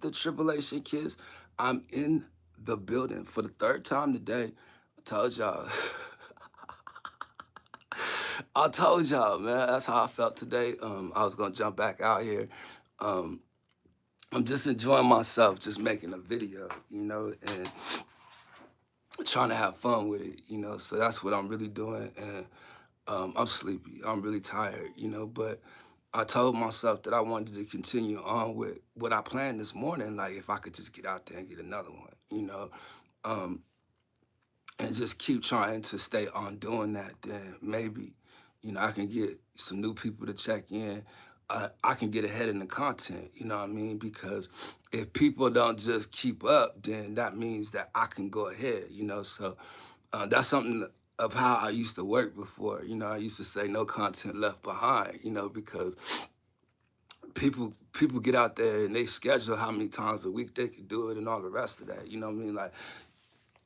of the Tribulation Kids. I'm in the building for the third time today. I told y'all. I told y'all, man. That's how I felt today. I was gonna jump back out here. Um, I'm just enjoying myself, just making a video, and trying to have fun with it. So that's what I'm really doing. And I'm sleepy. I'm really tired, but I told myself that I wanted to continue on with what I planned this morning. Like if I could just get out there and get another one, um, and just keep trying to stay on doing that, then maybe, I can get some new people to check in. I can get ahead in the content, you know what I mean? Because if people don't just keep up, then that means that I can go ahead, So that's something of how I used to work before. I used to say no content left behind, because people get out there and they schedule how many times a week they can do it and all the rest of that. You know what I mean? Like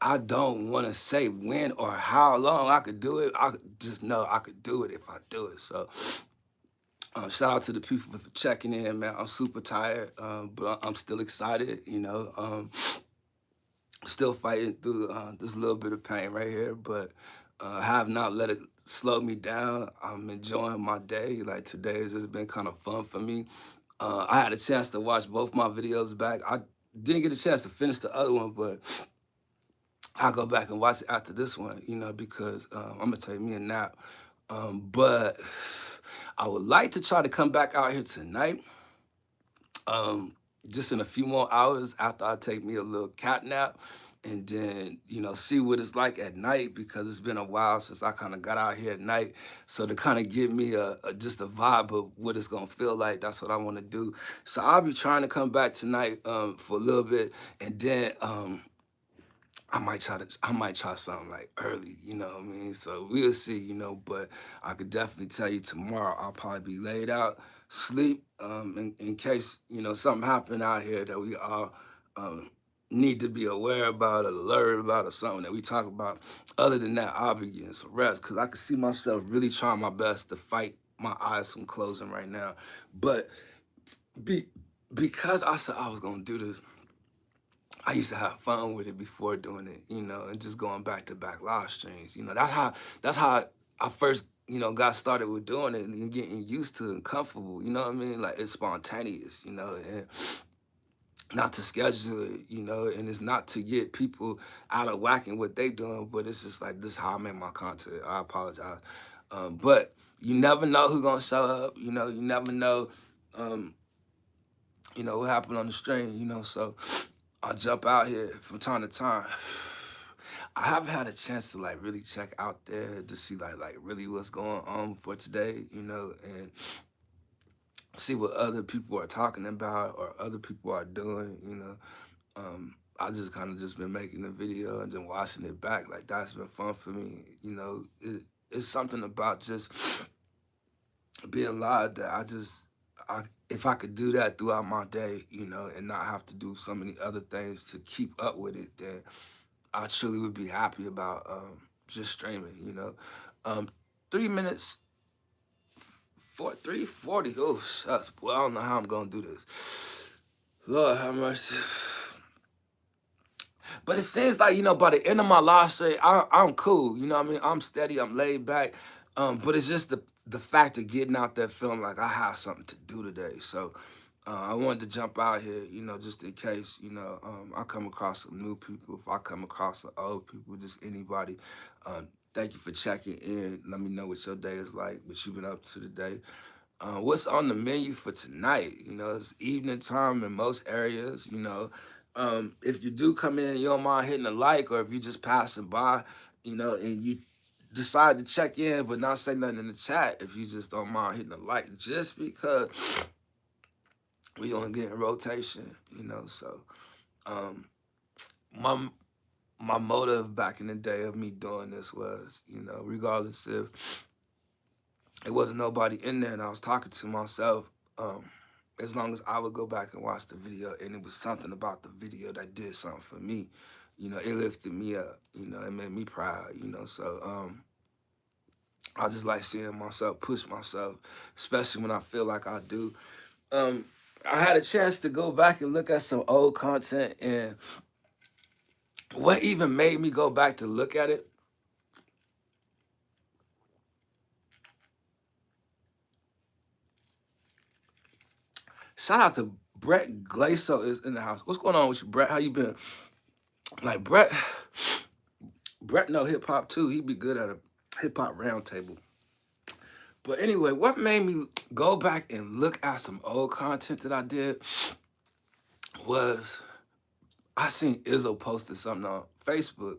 I don't want to say when or how long I could do it. I just know I could do it if I do it. So shout out to the people for checking in, man. I'm super tired, but I'm still excited. Still fighting through this little bit of pain right here, but have not let it slow me down. I'm enjoying my day. Like today has just been kind of fun for me. I had a chance to watch both my videos back. I didn't get a chance to finish the other one, but I'll go back and watch it after this one, because I'm gonna take me a nap. But I would like to try to come back out here tonight, just in a few more hours after I take me a little cat nap, and then see what it's like at night because it's been a while since I kind of got out here at night. So to kind of give me just a vibe of what it's gonna feel like, that's what I want to do. So I'll be trying to come back tonight for a little bit, and then. I might try something like early, you know what I mean? So we'll see, but I could definitely tell you tomorrow I'll probably be laid out, sleep, in case, something happened out here that we all um need to be aware about, alert about, or something that we talk about. Other than that, I'll be getting some rest because I can see myself really trying my best to fight my eyes from closing right now. But be because I said I was gonna do this, I used to have fun with it before doing it, and just going back to back live streams. That's how I first, got started with doing it and getting used to and comfortable. You know what I mean? Like it's spontaneous, and not to schedule it, and it's not to get people out of whacking what they doing, but it's just like this is how I make my content. I apologize. But you never know who's gonna show up, you never know um, what happened on the stream, so I jump out here from time to time. I haven't had a chance to like really check out there to see like really what's going on for today, and see what other people are talking about or other people are doing. I just kind of just been making the video and then watching it back. Like that's been fun for me. It's something about just being live that if I could do that throughout my day, and not have to do so many other things to keep up with it, then I truly would be happy about just streaming. 3 minutes for 3:40. Oh shucks, boy, I don't know how I'm gonna do this. Lord have mercy. But it seems like, by the end of my live stream, I'm cool. You know what I mean? I'm steady, I'm laid back. But it's just the fact of getting out there feeling like I have something to do today. So I wanted to jump out here, just in case, I come across some new people. If I come across some old people, just anybody. Thank you for checking in. Let me know what your day is like, what you've been up to today. What's on the menu for tonight? It's evening time in most areas. If you do come in, you don't mind hitting a like, or if you're just passing by, and you decide to check in but not say nothing in the chat, if you just don't mind hitting a like, just because we gonna get in rotation, So, um, my my motive back in the day of me doing this was, regardless if it wasn't nobody in there and I was talking to myself, as long as I would go back and watch the video and it was something about the video that did something for me, it lifted me up, it made me proud, so I just like seeing myself push myself, especially when I feel like I do. Um, I had a chance to go back and look at some old content, and what even made me go back to look at it, shout out to Brett Glaso is in the house. What's going on with you, Brett? How you been? Like Brett know hip hop too. He be good at a hip hop round table. But anyway, what made me go back and look at some old content that I did was I seen Izzo posted something on Facebook,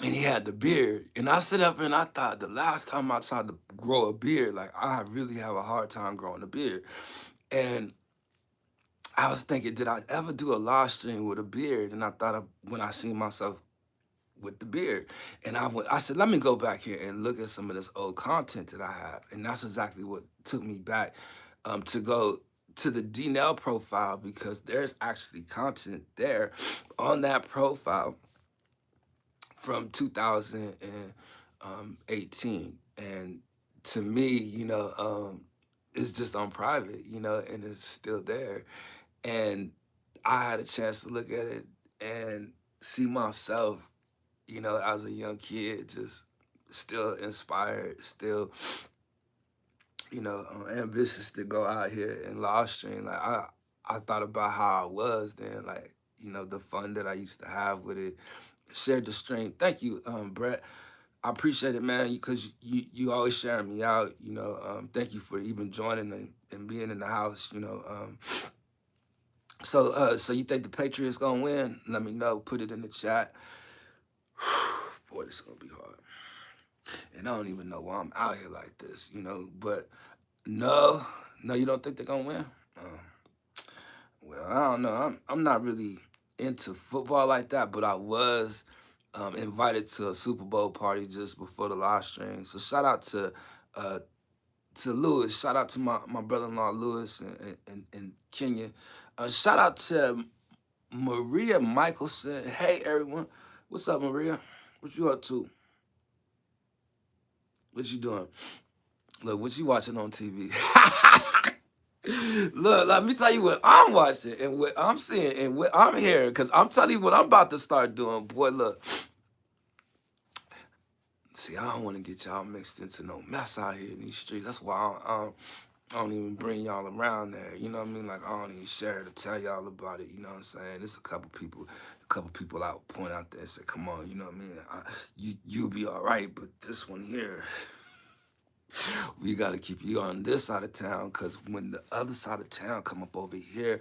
and he had the beard. And I sit up and I thought the last time I tried to grow a beard, like I really have a hard time growing a beard. And I was thinking, did I ever do a live stream with a beard? And I thought of when I seen myself with the beard. And I said, let me go back here and look at some of this old content that I have. And that's exactly what took me back to go to the DNL profile, because there's actually content there on that profile from 2018. And to me, it's just on private, and it's still there. And I had a chance to look at it and see myself, as a young kid, just still inspired, still, ambitious to go out here and live stream. Like I thought about how I was then, like, the fun that I used to have with it. Shared the stream. Thank you, Brett. I appreciate it, man, because you always sharing me out. Thank you for even joining and being in the house. So you think the Patriots gonna win? Let me know. Put it in the chat. Boy, this is gonna be hard. And I don't even know why I'm out here like this, But no, you don't think they're gonna win? Uh, well, I don't know. I'm not really into football like that, but I was invited to a Super Bowl party just before the live stream. So shout out uh, to Lewis. Shout out to my brother-in-law Lewis in Kenya. Shout out to Maria Michelson. Hey everyone, what's up, Maria? What you up to? What you doing? Look, what you watching on TV? Look, let me tell you what I'm watching and what I'm seeing and what I'm hearing, because I'm telling you what I'm about to start doing. Boy, look. See, I don't want to get y'all mixed into no mess out here in these streets. That's why I don't even bring y'all around there. You know what I mean? Like, I don't even share to tell y'all about it. You know what I'm saying? There's a couple people I would point out there and say, come on, you know what I mean? You'll be all right, but this one here, we got to keep you on this side of town, because when the other side of town come up over here,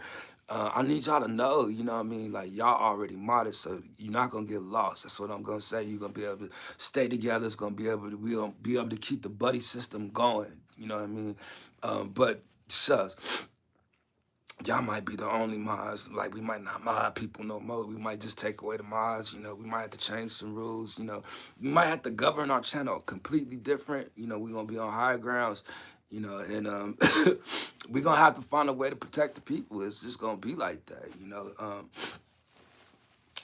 I need y'all to know, you know what I mean? Like, y'all already modest, so you're not going to get lost. That's what I'm going to say. You're going to be able to stay together. It's going to be able to, we're going to be able to keep the buddy system going. You know what I mean? But shucks, y'all might be the only mods. Like, we might not mod people no more. We might just take away the mods. We might have to change some rules. We might have to govern our channel completely different. We're gonna be on higher grounds. And we're gonna have to find a way to protect the people. It's just gonna be like that.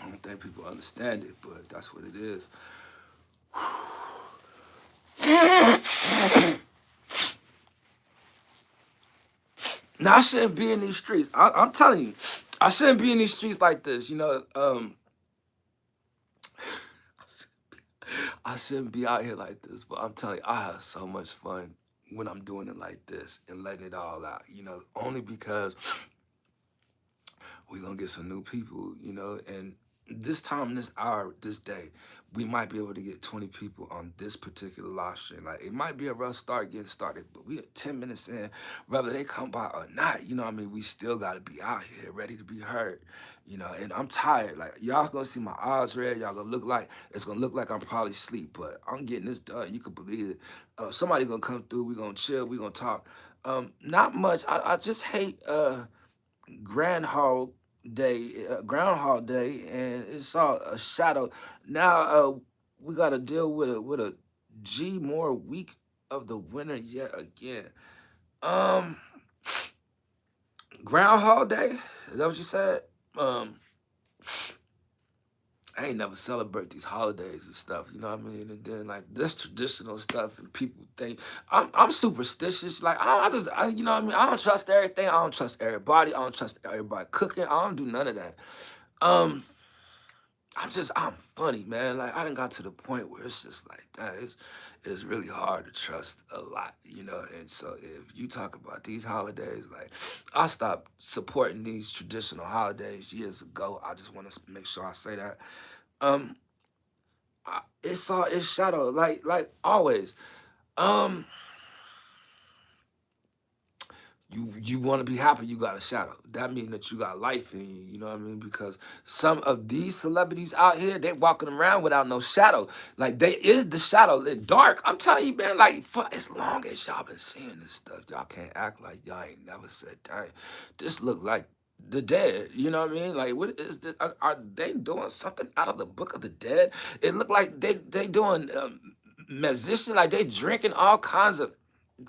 I don't think people understand it, but that's what it is. Now, I shouldn't be in these streets. I'm telling you, I shouldn't be in these streets like this. I shouldn't be out here like this, but I'm telling you, I have so much fun when I'm doing it like this and letting it all out, only because we're going to get some new people, and this time, this hour, this day, we might be able to get 20 people on this particular live stream. Like, it might be a rough start getting started, but we are 10 minutes in, whether they come by or not, we still got to be out here ready to be heard, and I'm tired. Like, y'all gonna see my eyes red. Y'all it's gonna look like I'm probably asleep, but I'm getting this done. You can believe it. Somebody gonna come through. We gonna chill. We gonna talk. Not much. I just hate, Groundhog Groundhog Day, and it's all a shadow. Now, we got to deal with a G more week of the winter yet again. Um, Groundhog Day, is that what you said? Um, I ain't never celebrate these holidays and stuff, you know what I mean? And then like that's traditional stuff, and people think I'm superstitious. Like you know what I mean? I don't trust everything. I don't trust everybody. I don't trust everybody cooking. I don't do none of that. Um, I'm funny, man. Like I done got to the point where it's just like that. It's really hard to trust a lot, you know. And so if you talk about these holidays, like I stopped supporting these traditional holidays years ago. I just want to make sure I say that. Um, it's shadow like always. Um, you want to be happy, you got a shadow. That means that you got life in you. You know what I mean? Because some of these celebrities out here, they walking around without no shadow. Like they is the shadow. They're dark. I'm telling you, man. Like for as long as y'all been seeing this stuff, y'all can't act like y'all ain't never said, "Dang, this look like." The dead, you know what I mean? Like, what is this? Are they doing something out of the Book of the Dead? It looked like they doing musician, like they drinking all kinds of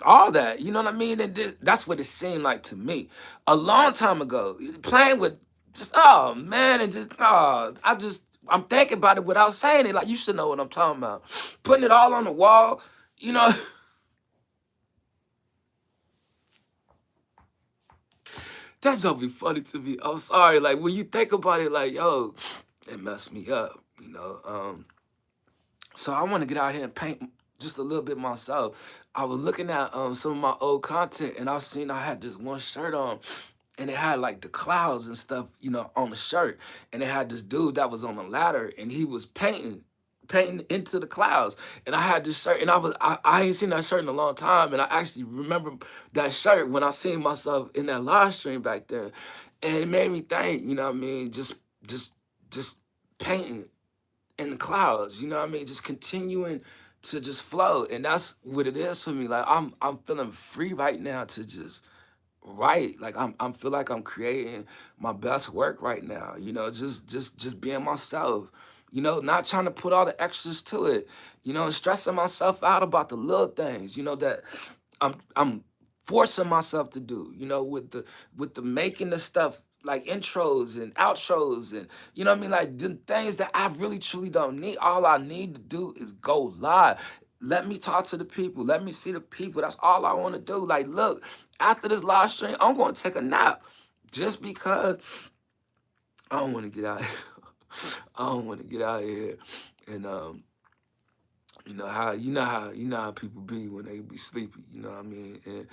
all that, you know what I mean? And that's what it seemed like to me a long time ago. Playing with just oh man, and just I'm thinking about it without saying it. Like you should know what I'm talking about. Putting it all on the wall, you know. That don't be funny to me. I'm sorry. Like when you think about it, like yo, it messed me up, you know. So I want to get out here and paint just a little bit myself. I was looking at some of my old content, and I seen I had this one shirt on, and it had like the clouds and stuff, you know, on the shirt. And it had this dude that was on a ladder, and he was painting into the clouds. And I had this shirt, and I ain't seen that shirt in a long time. And I actually remember that shirt when I seen myself in that live stream back then, and it made me think, you know what I mean, just just painting in the clouds, you know what I mean? Just continuing to just flow. And that's what it is for me. Like I'm feeling free right now to just write. Like I'm feel like I'm creating my best work right now. You know, just being myself. You know, not trying to put all the extras to it. You know, and stressing myself out about the little things, you know, that I'm forcing myself to do, you know, with the making the stuff like intros and outros and you know what I mean, like the things that I really truly don't need. All I need to do is go live. Let me talk to the people. Let me see the people. That's all I want to do. Like, look, after this live stream, I'm going to take a nap just because I don't want to get out. I don't want to get out here and you know how people be when they be sleepy, you know what I mean? And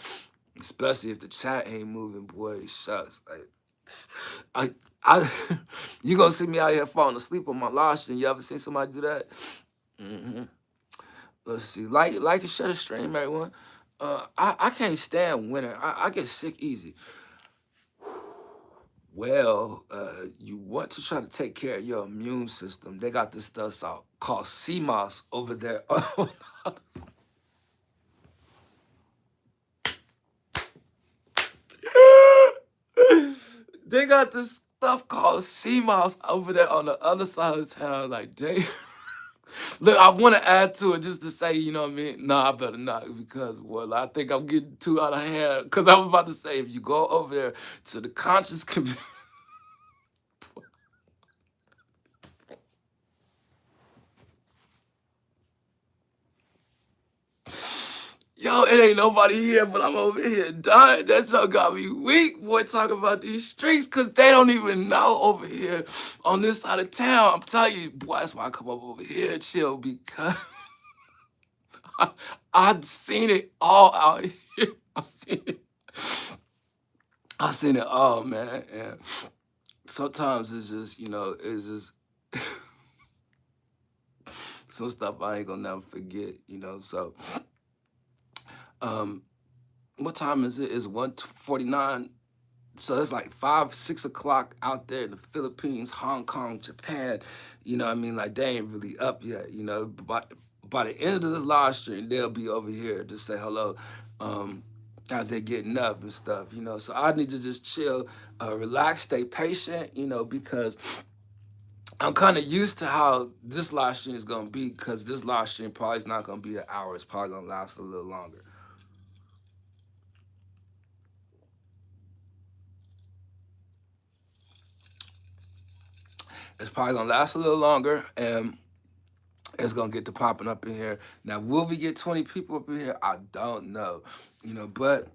especially if the chat ain't moving, boy, it shucks. Like I you gonna see me out here falling asleep on my live stream. You ever seen somebody do that? Hmm. Let's see. Like and share the stream, everyone. I can't stand winter. I get sick easy. Well, you want to try to take care of your immune system. They got this stuff called CMOS over there. They got this stuff called CMOS over there on the other side of town. Like, they look, I want to add to it just to say, you know what I mean? Nah, I better not because, well, I think I'm getting too out of hand. Because I was about to say, if you go over there to the conscious community, yo, it ain't nobody here, but I'm over here dying. That show got me weak, boy, talking about these streets, because they don't even know over here on this side of town. I'm telling you, boy, that's why I come up over here and chill, because I've seen it all out here. I've seen it. I've seen it all, man. And sometimes it's just, you know, it's just some stuff I ain't gonna never forget, you know. So, um, what time is it? It's 1:49. So it's like 5, 6 o'clock out there in the Philippines, Hong Kong, Japan. You know what I mean? Like they ain't really up yet, you know. By the end of this live stream, they'll be over here to say hello. Um, as they getting up and stuff, you know. So I need to just chill, relax, stay patient, you know, because I'm kind of used to how this live stream is gonna be. Because this live stream probably is not gonna be an hour. It's probably gonna last a little longer. It's probably gonna last a little longer, and it's gonna get to popping up in here. Now, will we get 20 people up in here? I don't know, but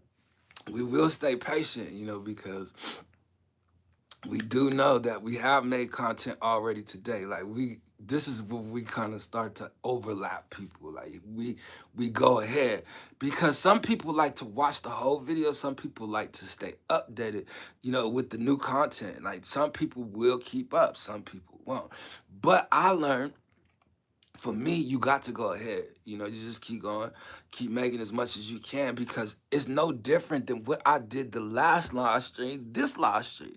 we will stay patient, because we do know that we have made content already today. Like this is where we kind of start to overlap people. Like we go ahead because some people like to watch the whole video. Some people like to stay updated, with the new content. Like some people will keep up, some people won't. But I learned, for me, you got to go ahead. You just keep going, keep making as much as you can, because it's no different than what I did the last live stream, this live stream.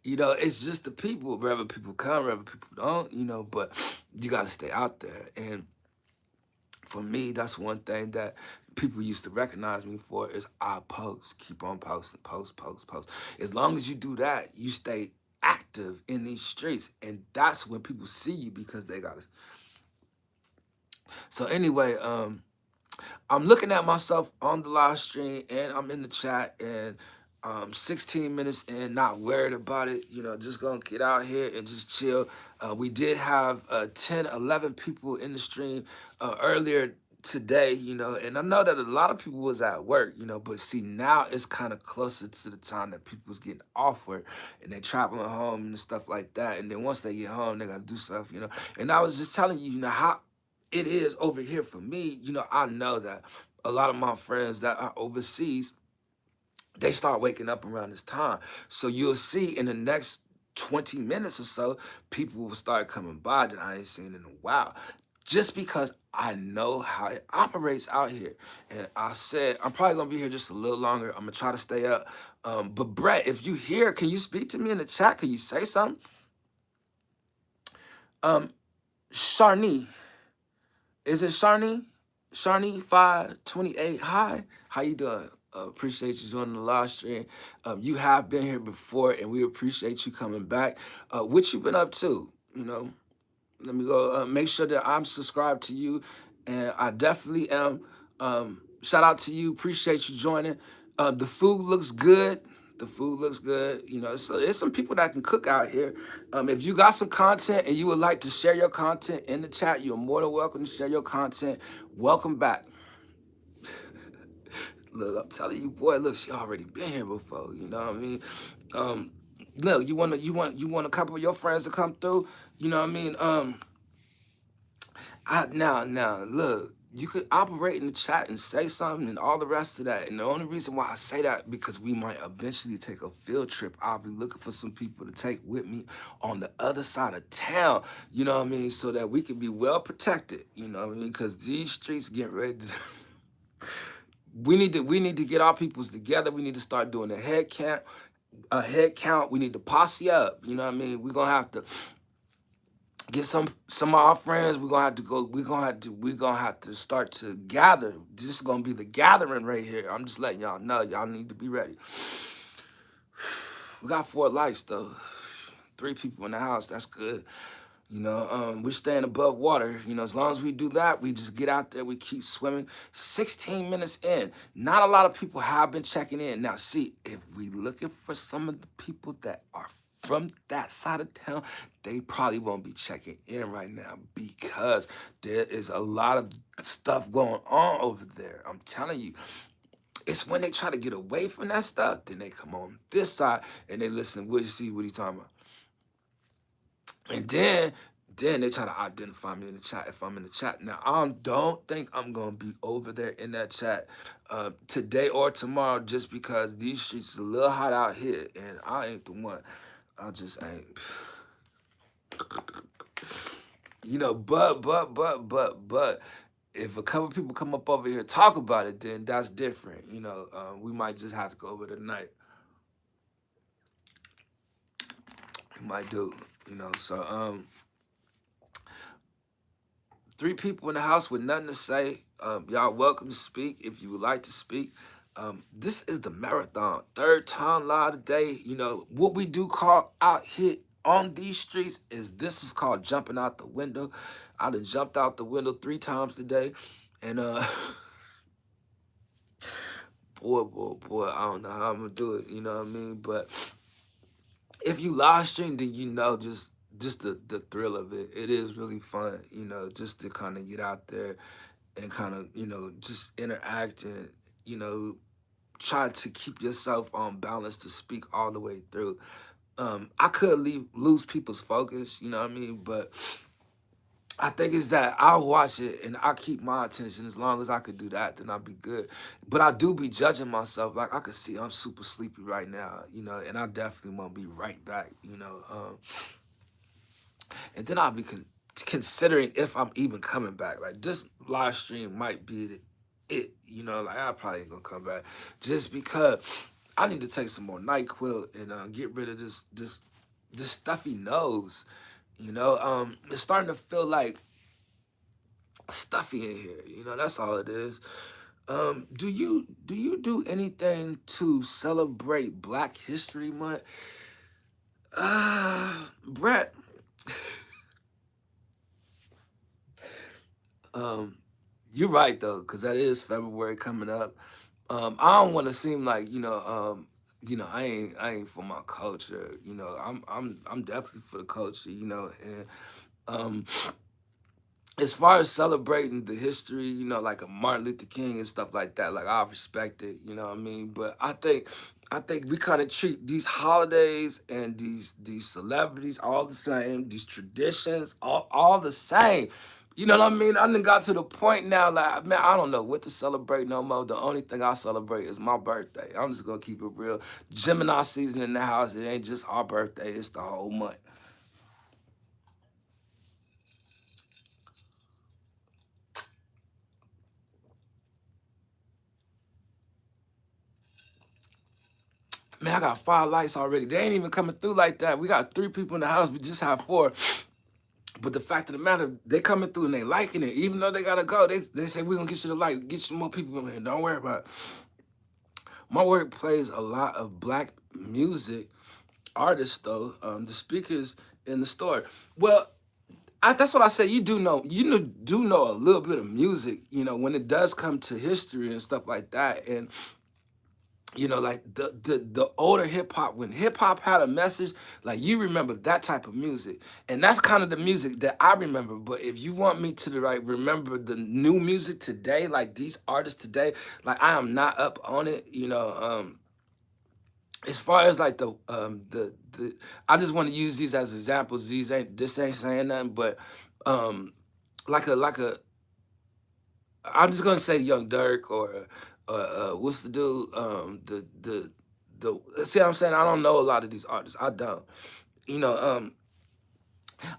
It's just the people, wherever people come, wherever people don't, but you got to stay out there. And for me, that's one thing that people used to recognize me for is I post, keep on posting, post, post, post. As long as you do that, you stay active in these streets. And that's when people see you, because they got to. So anyway, I'm looking at myself on the live stream, and I'm in the chat, and 16 minutes in, not worried about it, just gonna get out here and just chill. We did have 10, 11 people in the stream earlier today, and I know that a lot of people was at work, but see, now it's kind of closer to the time that people's getting off work and they traveling home and stuff like that. And then once they get home, they gotta do stuff, And I was just telling you, how it is over here for me. I know that a lot of my friends that are overseas, they start waking up around this time. So you'll see in the next 20 minutes or so, people will start coming by that I ain't seen in a while. Just because I know how it operates out here. And I said, I'm probably gonna be here just a little longer. I'm gonna try to stay up. But Brett, if you here, can you speak to me in the chat? Can you say something? Sharni, is it Sharni? Sharni 528. Hi, how you doing? Appreciate you joining the live stream. You have been here before, and we appreciate you coming back. What you been up to? Let me go make sure that I'm subscribed to you, and I definitely am. Shout out to you. Appreciate you joining. The food looks good. The food looks good. So there's some people that can cook out here. If you got some content and you would like to share your content in the chat, you're more than welcome to share your content. Welcome back. Look, I'm telling you, boy, look, she already been here before. You know what I mean? Look, you want a couple of your friends to come through. You know what I mean? Now, look, you could operate in the chat and say something and all the rest of that. And the only reason why I say that, because we might eventually take a field trip. I'll be looking for some people to take with me on the other side of town, you know what I mean? So that we can be well protected, you know what I mean? Because these streets get ready to... we need to get our peoples together. We need to start doing a head count. We need to posse up, you know what I mean? We're gonna have to get some of our friends. We're gonna have to start to gather. This is gonna be the gathering right here. I'm just letting y'all know. Y'all need to be ready. We got 4 lights though. 3 people in the house. That's good. We're staying above water. As long as we do that, we just get out there, we keep swimming. 16 minutes in. Not a lot of people have been checking in. Now, see, if we looking for some of the people that are from that side of town, they probably won't be checking in right now, because there is a lot of stuff going on over there. I'm telling you. It's when they try to get away from that stuff, then they come on this side and they listen. We'll see what he's talking about. And then they try to identify me in the chat if I'm in the chat. Now, I don't think I'm going to be over there in that chat today or tomorrow, just because these streets are a little hot out here, and I ain't the one. I just ain't. But if a couple people come up over here talk about it, then that's different. We might just have to go over there tonight. We might do, so 3 people in the house with nothing to say. Y'all welcome to speak if you would like to speak. This is the marathon, 3rd time live today. What we do call out here on these streets this is called jumping out the window. I done jumped out the window 3 times today, and boy, I don't know how I'm gonna do it. You know what I mean? But if you live stream, then just just the thrill of it. It is really fun, just to kind of get out there and kind of, just interact and, you know, try to keep yourself on balance to speak all the way through. I could lose people's focus, you know what I mean? But I think it's that I'll watch it and I keep my attention. As long as I could do that, then I'll be good. But I do be judging myself. Like I could see I'm super sleepy right now, and I definitely won't be right back, and then I'll be considering if I'm even coming back. Like this live stream might be it, like I probably ain't gonna come back just because I need to take some more NyQuil and get rid of this stuffy nose. It's starting to feel like stuffy in here. That's all it is. Do you do anything to celebrate Black History Month? Brett, um, you're right though, because that is February coming up. I don't want to seem like I ain't for my culture. I'm definitely for the culture. And um, as far as celebrating the history, like a Martin Luther King and stuff like that, like I respect it, you know what I mean? But I think we kind of treat these holidays and these celebrities all the same, these traditions all the same. You know what I mean? I done got to the point now, like, man, I don't know what to celebrate no more. The only thing I celebrate is my birthday. I'm just gonna keep it real. Gemini season in the house, it ain't just our birthday, it's the whole month. Man, I got 5 lights already. They ain't even coming through like that. We got 3 people in the house. We just have 4. But the fact of the matter, they coming through and they liking it. Even though they gotta go, they say we gonna get you the light, get you more people in here. Don't worry about it. My work plays a lot of black music artists though. The speakers in the store. Well, that's what I say. You do know a little bit of music. When it does come to history and stuff like that, and like the older hip hop, when hip hop had a message, like you remember that type of music, and that's kind of the music that I remember. But if you want me to like remember the new music today, like these artists today, like I am not up on it. As far as like the I just want to use these as examples. This ain't saying nothing, but um like a I'm just gonna say Young Dirk or what's the dude? The see what I'm saying? I don't know a lot of these artists. I don't. You know,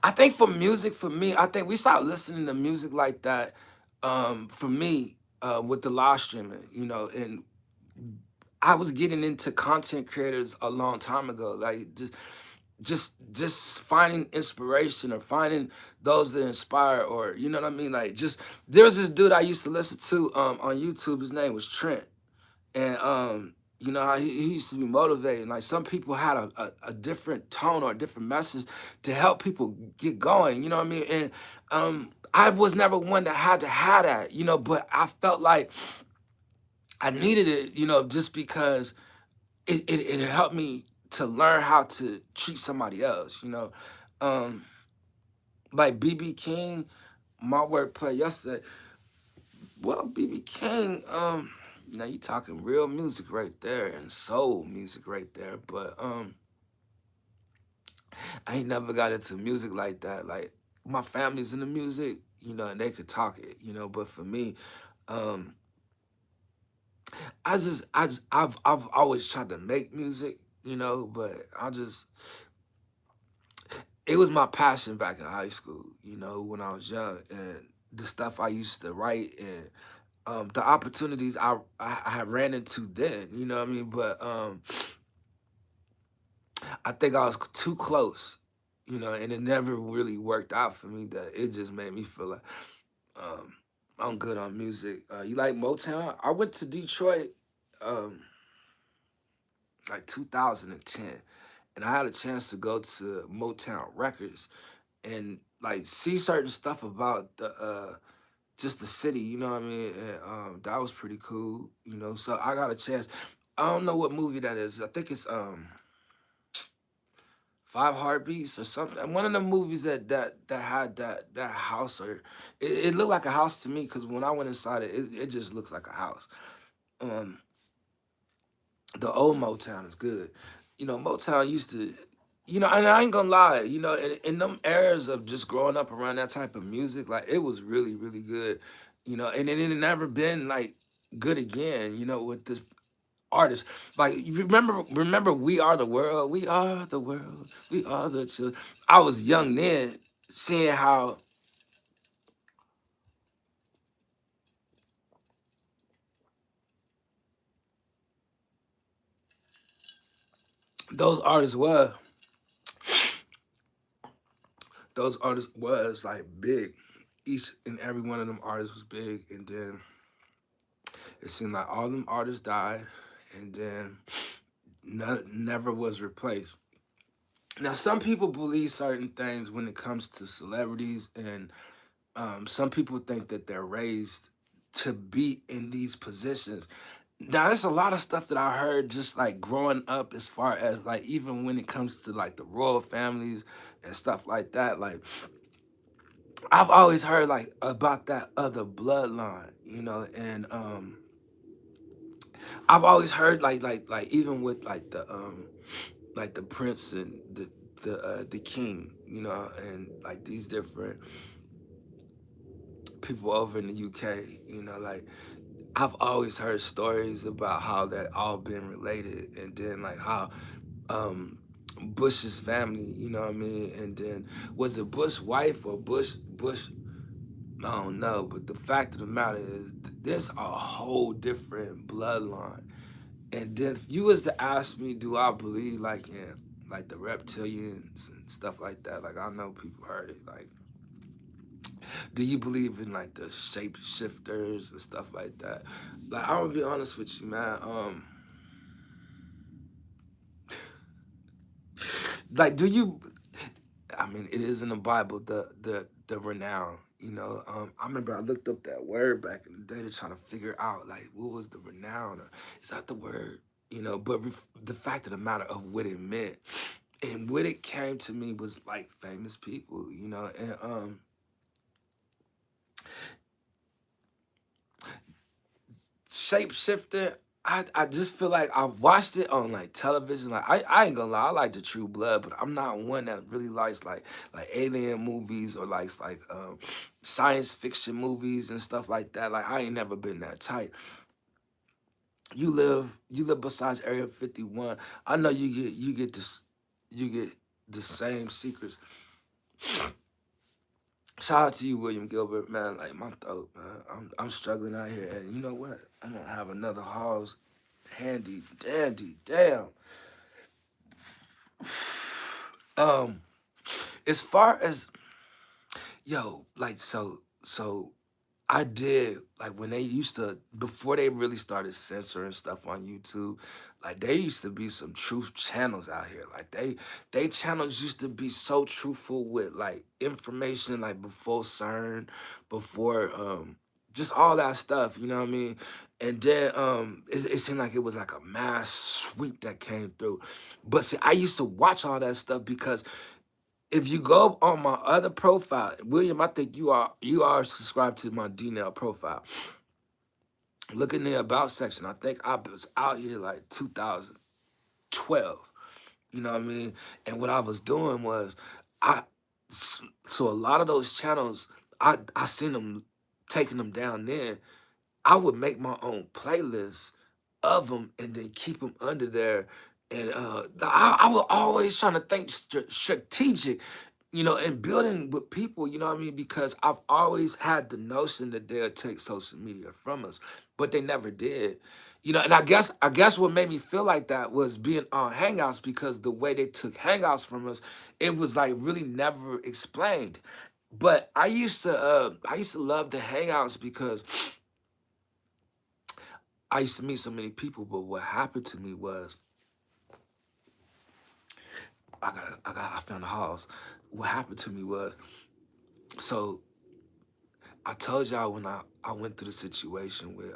I think for music, for me, I think we stopped listening to music like that. For me, with the live streaming, and I was getting into content creators a long time ago. Like just finding inspiration or finding those that inspire, or you know what I mean, like just there was this dude I used to listen to on YouTube. His name was Trent, and how he used to be motivating. Like some people had a different tone or a different message to help people get going, you know what I mean? And I was never one that had to have that, but I felt like I needed it, just because it helped me to learn how to treat somebody else, Um, like BB King, my wordplay yesterday. Well, BB King, now you talking real music right there and soul music right there. But I ain't never got into music like that. Like my family's in the music, and they could talk it, But for me, um, I've always tried to make music, but it was my passion back in high school, when I was young, and the stuff I used to write and the opportunities I had ran into then, you know what I mean? But I think I was too close, and it never really worked out for me. That it just made me feel like um, I'm good on music. You like Motown? I went to Detroit um, like 2010, and I had a chance to go to Motown Records and like see certain stuff about the just the city, you know what I mean? And that was pretty cool, So I got a chance. I don't know what movie that is. I think it's Five Heartbeats or something. One of the movies that had that house, or it looked like a house to me because when I went inside it just looks like a house. Um, the old Motown is good. Motown used to, and I ain't gonna lie, in them eras of just growing up around that type of music, like it was really, really good. And it had never been like good again, with this artist. Like you remember We Are the World, We Are the World, We Are the Children. I was young then, seeing how those artists were, like big. Each and every one of them artists was big, and then it seemed like all them artists died, and then never was replaced. Now, some people believe certain things when it comes to celebrities, and some people think that they're raised to be in these positions. Now, there's a lot of stuff that I heard just like growing up, as far as like even when it comes to like the royal families and stuff like that. Like, I've always heard like about that other bloodline, and I've always heard like even with like the prince and the king, and like these different people over in the UK, like I've always heard stories about how that all been related, and then like how um Bush's family, you know what I mean, and then was it Bush wife or Bush, I don't know, but the fact of the matter is there's a whole different bloodline. And then if you was to ask me, do I believe like in like the reptilians and stuff like that? Like I know people heard it. Like, do you believe in like the shapeshifters and stuff like that? Like I'm gonna be honest with you, man. Like do you? I mean, it is in the Bible, the renown. I remember I looked up that word back in the day to try to figure out like what was the renown, or is that the word? But the fact of the matter of what it meant and what it came to me was like famous people, and shapeshifter. I just feel like I watched it on like television. Like I ain't gonna lie, I like the True Blood, but I'm not one that really likes like alien movies or likes like science fiction movies and stuff like that. Like I ain't never been that type. You live besides Area 51. I know you get this, you get the same secrets. Shout out to you, William Gilbert, man. Like my throat, man. I'm struggling out here, and you know what? I don't have another halls handy dandy. Damn. Um, as far as like so I did like when they used to, before they really started censoring stuff on YouTube, like they used to be some truth channels out here. Like they channels used to be so truthful with like information like before CERN, before just all that stuff, you know what I mean? And then it seemed like it was like a mass sweep that came through. But see, I used to watch all that stuff because if you go on my other profile, William, I think you are subscribed to my DNL profile. Look in the about section. I think I was out here like 2012. You know what I mean? And what I was doing was, I so a lot of those channels, I seen them taking them down there. I would make my own playlist of them and then keep them under there. And I was always trying to think strategic, and building with people, you know what I mean? Because I've always had the notion that they'll take social media from us, but they never did. And I guess what made me feel like that was being on Hangouts, because the way they took Hangouts from us, it was like really never explained. But I used to love the Hangouts because I used to meet so many people. But what happened to me was I found the halls. What happened to me was, so I told y'all when I went through the situation with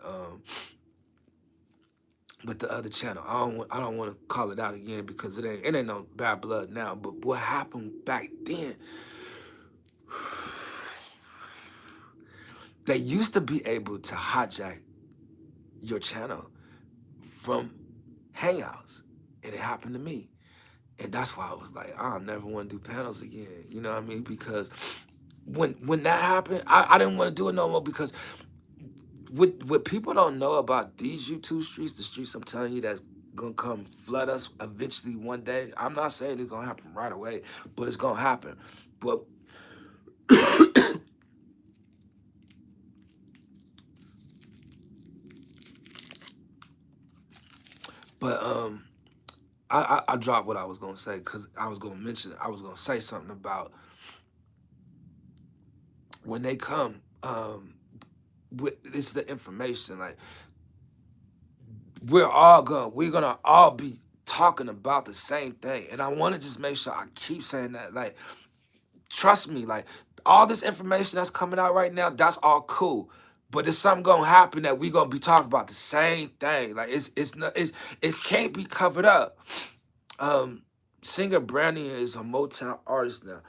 But the other channel, I don't want to call it out again because it ain't no bad blood now. But what happened back then, they used to be able to hijack your channel from Hangouts, and it happened to me. And that's why I was like, I never want to do panels again. You know what I mean? Because when that happened, I didn't want to do it no more because what people don't know about these YouTube streets, the streets I'm telling you that's gonna come flood us eventually one day. I'm not saying it's gonna happen right away, but it's gonna happen. But but I dropped what I was gonna say because I was gonna say something about when they come with this the information, like we're gonna all be talking about the same thing. And I wanna just make sure I keep saying that. Like, trust me, like all this information that's coming out right now, that's all cool. But there's something gonna happen that we gonna be talking about the same thing. Like it's not it can't be covered up. Um Singer Brandy is a Motown artist now.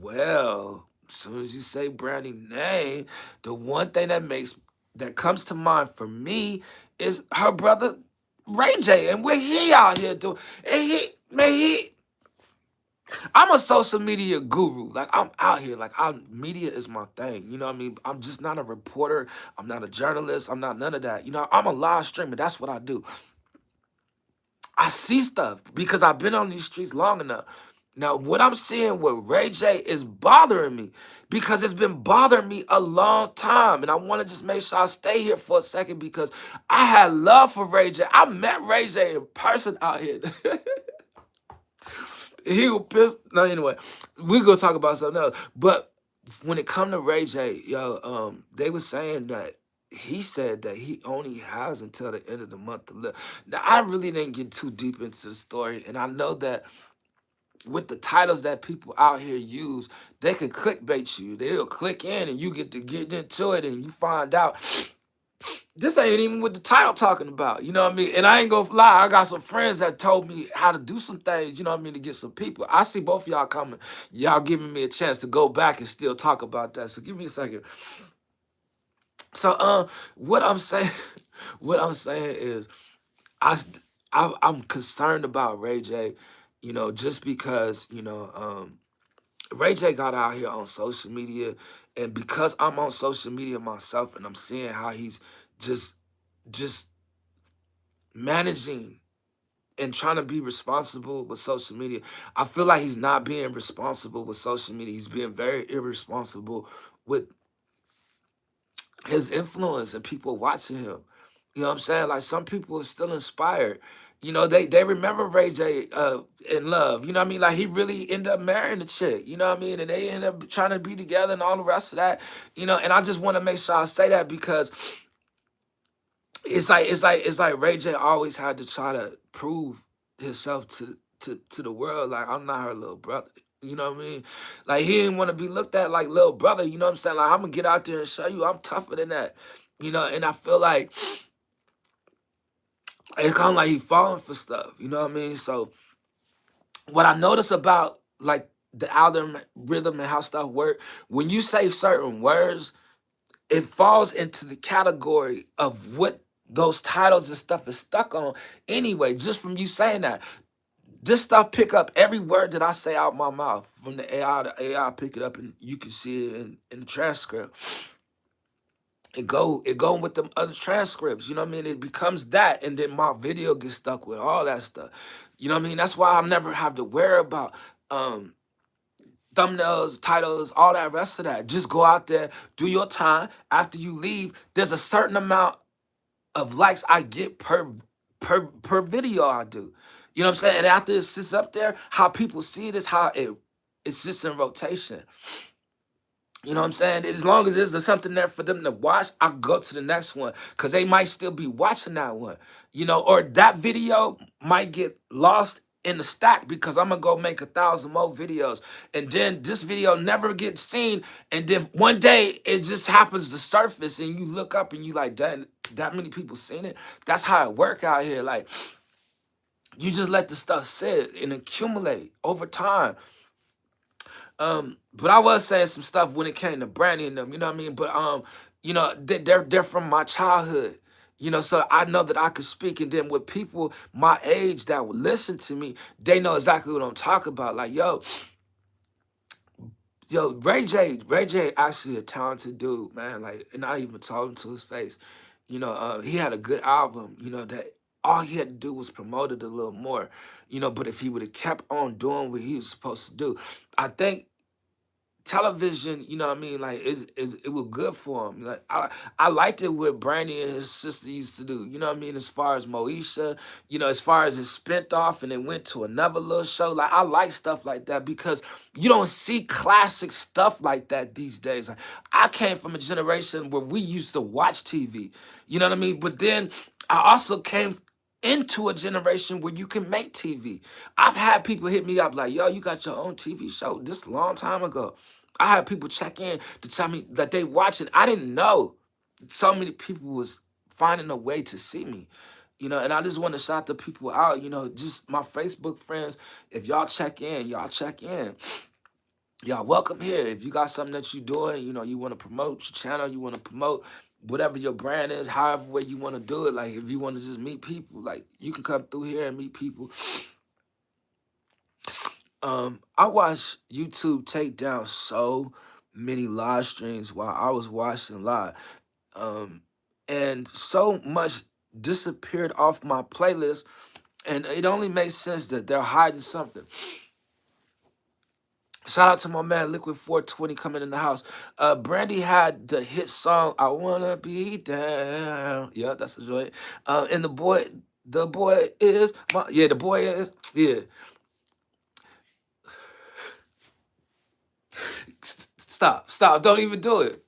Well, as soon as you say Brandy name, the one thing that comes to mind for me is her brother Ray J and what he out here doing. And I'm a social media guru. Like I'm out here. Like media is my thing. You know what I mean? I'm just not a reporter. I'm not a journalist. I'm not none of that. You know, I'm a live streamer. That's what I do. I see stuff because I've been on these streets long enough. Now, what I'm seeing with Ray J is bothering me because it's been bothering me a long time. And I want to just make sure I stay here for a second because I had love for Ray J. I met Ray J in person out here. He was pissed. No, anyway, we gonna talk about something else. But when it come to Ray J, they were saying that he said that he only has until the end of the month to live. Now, I really didn't get too deep into the story, and I know that with the titles that people out here use, they can clickbait you. They'll click in, and you get to get into it, and you find out this ain't even what the title talking about. You know what I mean? And I ain't gonna lie, I got some friends that told me how to do some things, you know what I mean, to get some people. I see both of y'all coming. Y'all giving me a chance to go back and still talk about that. So give me a second. So what I'm saying, what I'm saying is I, I'm concerned about Ray J, just because, Ray J got out here on social media, and because I'm on social media myself and I'm seeing how he's just just managing and trying to be responsible with social media. I feel like he's not being responsible with social media. He's being very irresponsible with his influence and people watching him. You know what I'm saying? Like some people are still inspired. They remember Ray J in Love. You know what I mean? Like he really ended up marrying the chick. You know what I mean? And they end up trying to be together and all the rest of that. And I just want to make sure I say that because it's like Ray J always had to try to prove himself to the world. Like I'm not her little brother. You know what I mean? Like he didn't want to be looked at like little brother. You know what I'm saying? Like I'm gonna get out there and show you I'm tougher than that. And I feel like it's kind of like he falling for stuff. You know what I mean? So what I notice about like the algorithm and how stuff work, when you say certain words, it falls into the category of what those titles and stuff is stuck on anyway, just from you saying that. This stuff pick up every word that I say out my mouth from the AI. The AI pick it up and you can see it in the transcript. It go with them other transcripts. You know what I mean? It becomes that, and then my video gets stuck with all that stuff. You know what I mean? That's why I never have to worry about thumbnails, titles, all that rest of that. Just go out there, do your time. After you leave, there's a certain amount of likes I get per video I do. You know what I'm saying? And after it sits up there, how people see it is how it sits in rotation. You know what I'm saying? As long as there's something there for them to watch, I'll go to the next one because they might still be watching that one. Or that video might get lost in the stack because I'm gonna go make 1,000 more videos, and then this video never gets seen, and then one day it just happens to surface, and you look up and you like, dang, that many people seen it. That's how it work out here. Like, you just let the stuff sit and accumulate over time. But I was saying some stuff when it came to Brandy and them, you know what I mean? But you know, they're from my childhood. You know, so I know that I could speak, and then with people my age that would listen to me, they know exactly what I'm talking about. Like, yo, Ray J actually a talented dude, man. Like, and I even told him to his face. You know, he had a good album. You know that all he had to do was promote it a little more. You know, but if he would have kept on doing what he was supposed to do, I think television, you know what I mean, like it was good for him. Like I liked it what Brandy and his sister used to do. You know what I mean, as far as Moesha, you know, as far as it spent off and it went to another little show. Like I like stuff like that because you don't see classic stuff like that these days. Like I came from a generation where we used to watch TV. You know what I mean? But then I also came into a generation where you can make TV. I've had people hit me up like, yo, you got your own TV show this long time ago. I had people check in to tell me that they watching. I didn't know so many people was finding a way to see me. You know, and I just want to shout the people out, you know, just my Facebook friends. If y'all check in, y'all check in. Y'all welcome here. If you got something that you doing, you know, you want to promote your channel, you want to promote whatever your brand is, however way you want to do it. Like if you want to just meet people, like you can come through here and meet people. I watched YouTube take down so many live streams while I was watching live. Um, and so much disappeared off my playlist, and it only makes sense that they're hiding something. Shout out to my man Liquid 420 coming in the house. Brandy had the hit song "I Wanna Be Down." Yeah, that's a joint. And the boy is my yeah, the boy is yeah. Stop! Don't even do it.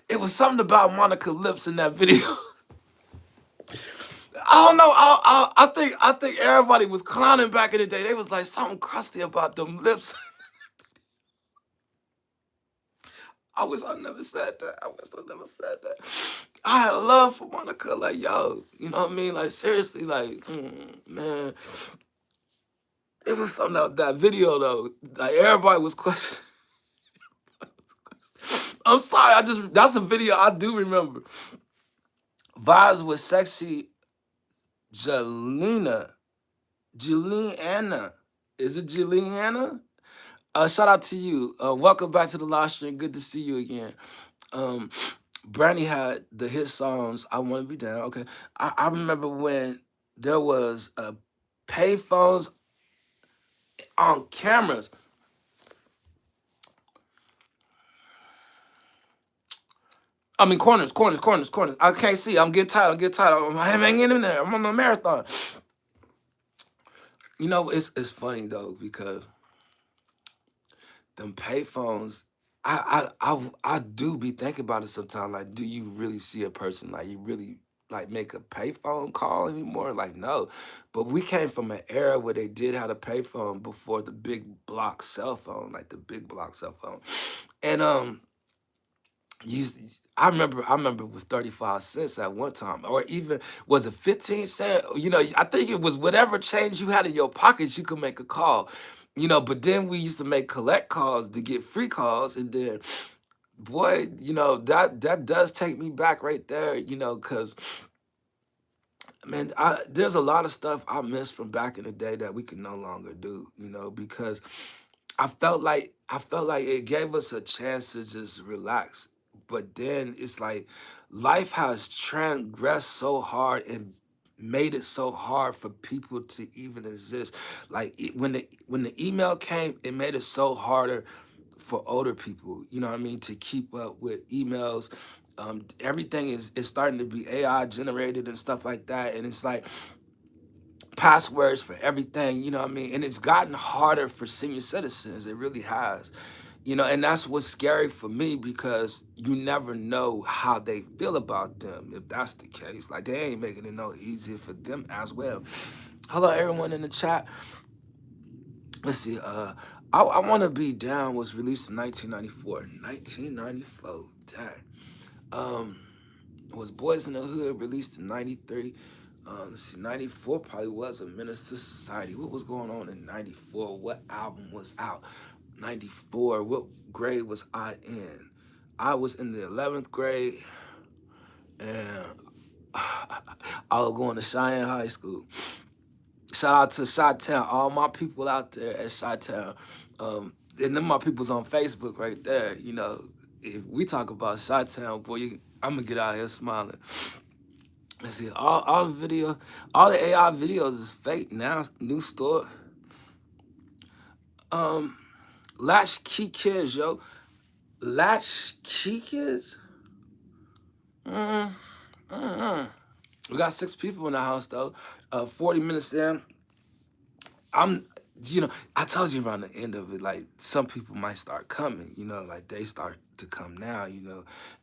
It was something about Monica lips in that video. I don't know. I think everybody was clowning back in the day. They was like something crusty about them lips. I wish I never said that. I wish I never said that. I had love for Monica. Like, yo, you know what I mean? Like, seriously, like, man. It was something about that video, though. Like, everybody was questioning. I'm sorry. That's a video I do remember. Vibes with sexy Jelena. Juliana. Is it Juliana? Shout out to you. Welcome back to the live stream. Good to see you again. Um, Brandy had the hit songs. I Want to Be Down. Okay, I remember when there was pay phones on cameras. I mean corners. I can't see. I'm getting tired. I'm hanging in there. I'm on a marathon. You know, it's funny though because them payphones, I do be thinking about it sometimes. Like, do you really see a person? Like, you really like make a payphone call anymore? Like, no. But we came from an era where they did have a payphone before the big block cell phone, like the big block cell phone. And you, I remember it was 35 cents at one time, or even was it 15 cent? You know, I think it was whatever change you had in your pockets, you could make a call. You know, but then we used to make collect calls to get free calls, and then boy, you know, that does take me back right there, you know, because man, there's a lot of stuff I miss from back in the day that we can no longer do, you know, because I felt like it gave us a chance to just relax. But then it's like life has transgressed so hard and made it so hard for people to even exist. Like when the email came, it made it so harder for older people, you know what I mean, to keep up with emails. Everything is starting to be AI generated and stuff like that. And it's like passwords for everything, you know what I mean? And it's gotten harder for senior citizens. It really has. You know, and that's what's scary for me because you never know how they feel about them if that's the case. Like they ain't making it no easier for them as well. Hello everyone in the chat. Let's see, I Wanna Be Down was released in 1994. 1994. Dang. Um Was Boys in the Hood released in '93? Let's see, '94 probably was a Menace to Society. What was going on in '94? What album was out? '94. What grade was I in? I was in the 11th grade, and I was going to Cheyenne High School. Shout out to Chi-Town, all my people out there at Chi-Town. And then my people's on Facebook right there. You know, if we talk about Chi-Town, boy, I'm gonna get out here smiling. Let's see, all the video, all the AI videos is fake now. New store. Um, Latchkey Kids, yo. Latchkey Kids? Mm, We got 6 people in the house though. 40 minutes in. I'm, I told you around the end of it, like some people might start coming, like they start to come now,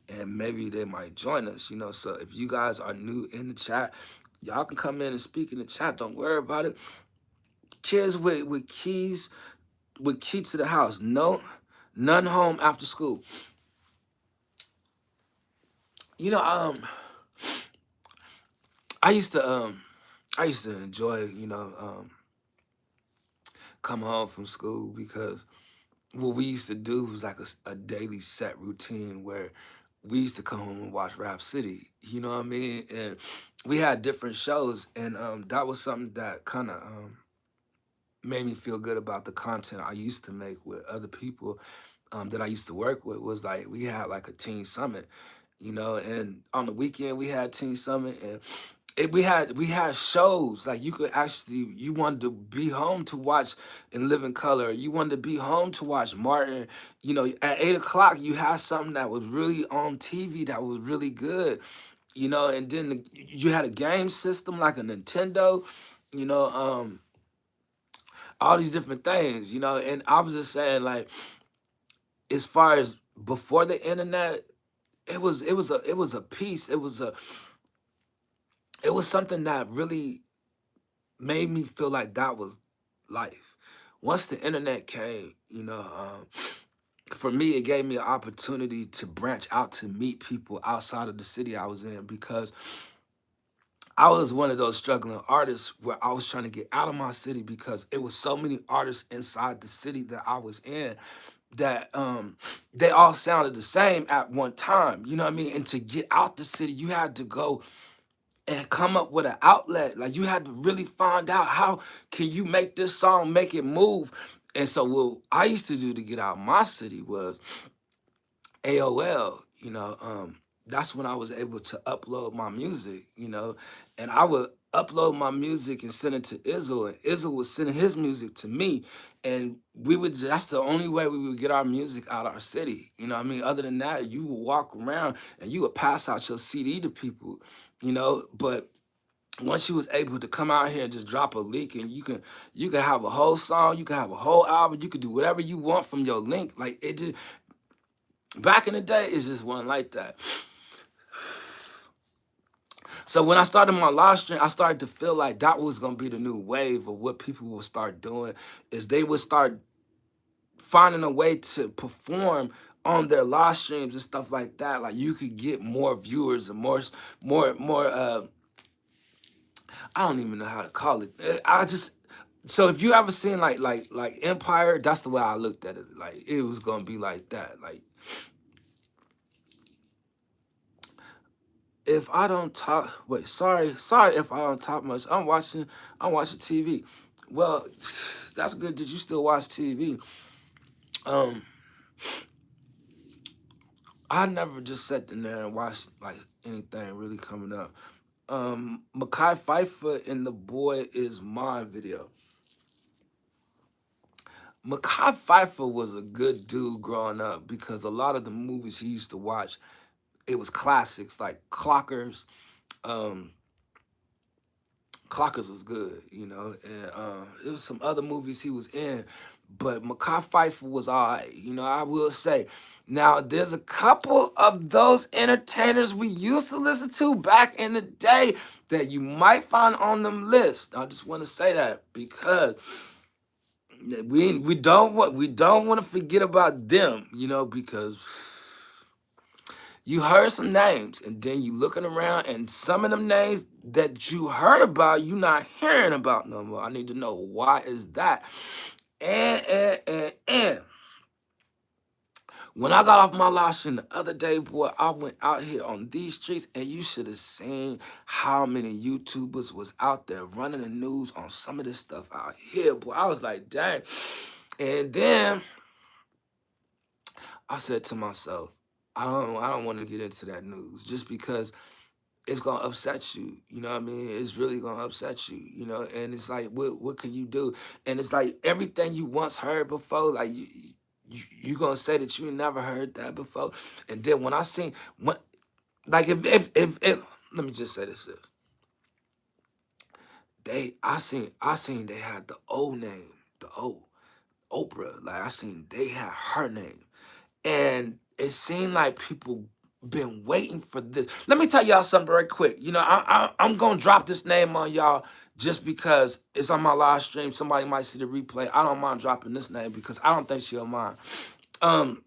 and maybe they might join us. So if you guys are new in the chat, y'all can come in and speak in the chat. Don't worry about it. Kids with keys, with key to the house. No, none home after school. You know, I used to enjoy, come home from school because what we used to do was like a daily set routine where we used to come home and watch Rap City. You know what I mean? And we had different shows, and that was something that kind of made me feel good about the content I used to make with other people that I used to work with. Was like we had like a teen summit, and on the weekend we had teen summit, and we had shows like you wanted to be home to watch In Living Color. You wanted to be home to watch Martin. At 8 o'clock you had something that was really on TV that was really good. And then you had a game system like a Nintendo. You know, all these different things. And I was just saying, like, as far as before the internet, it was a piece. It was something that really made me feel like that was life. Once the internet came, for me, it gave me an opportunity to branch out to meet people outside of the city I was in, because I was one of those struggling artists where I was trying to get out of my city because it was so many artists inside the city that I was in that they all sounded the same at one time. You know what I mean? And to get out the city, you had to go and come up with an outlet. Like you had to really find out how can you make this song, make it move. And so what I used to do to get out my city was AOL. That's when I was able to upload my music, and I would upload my music and send it to Izzo, and Izzo was sending his music to me, and that's the only way we would get our music out of our city. You know what I mean? Other than that, you would walk around and you would pass out your CD to people, but once you was able to come out here and just drop a link, and you can have a whole song, you can have a whole album, you can do whatever you want from your link. Like it just back in the day, it just wasn't like that. So when I started my live stream, I started to feel like that was gonna be the new wave of what people would start doing, is they would start finding a way to perform on their live streams and stuff like that. Like you could get more viewers and more. I don't even know how to call it. So if you ever seen like Empire, that's the way I looked at it. Like it was gonna be like that. Like if I don't talk, wait, sorry if I don't talk much. I'm watching TV. Well, that's good that you still watch TV. Um, I never just sat in there and watched like anything really coming up. Mekhi Phifer in the Boy Is Mine video. Mekhi Phifer was a good dude growing up because a lot of the movies he used to watch, it was classics like Clockers. Um, Clockers was good, and it was some other movies he was in, but Mekhi Phifer was all right, I will say. Now, there's a couple of those entertainers we used to listen to back in the day that you might find on them lists. I just want to say that because we don't want to forget about them, because You heard some names, and then you looking around, and some of them names that you heard about, you not hearing about no more. I need to know why is that. And when I got off my live stream the other day, boy, I went out here on these streets, and you should have seen how many YouTubers was out there running the news on some of this stuff out here, boy. I was like, dang. And then I said to myself, I don't want to get into that news just because it's gonna upset you. You know what I mean? It's really gonna upset you. You know, and it's like, what can you do? And it's like everything you once heard before, like you gonna say that you never heard that before. And then when I seen when like if let me just say this, I seen they had the old name, the old Oprah. Like I seen they had her name. And it seemed like people been waiting for this. Let me tell y'all something right quick. You know, I'm gonna drop this name on y'all just because it's on my live stream. Somebody might see the replay. I don't mind dropping this name because I don't think she'll mind. Um,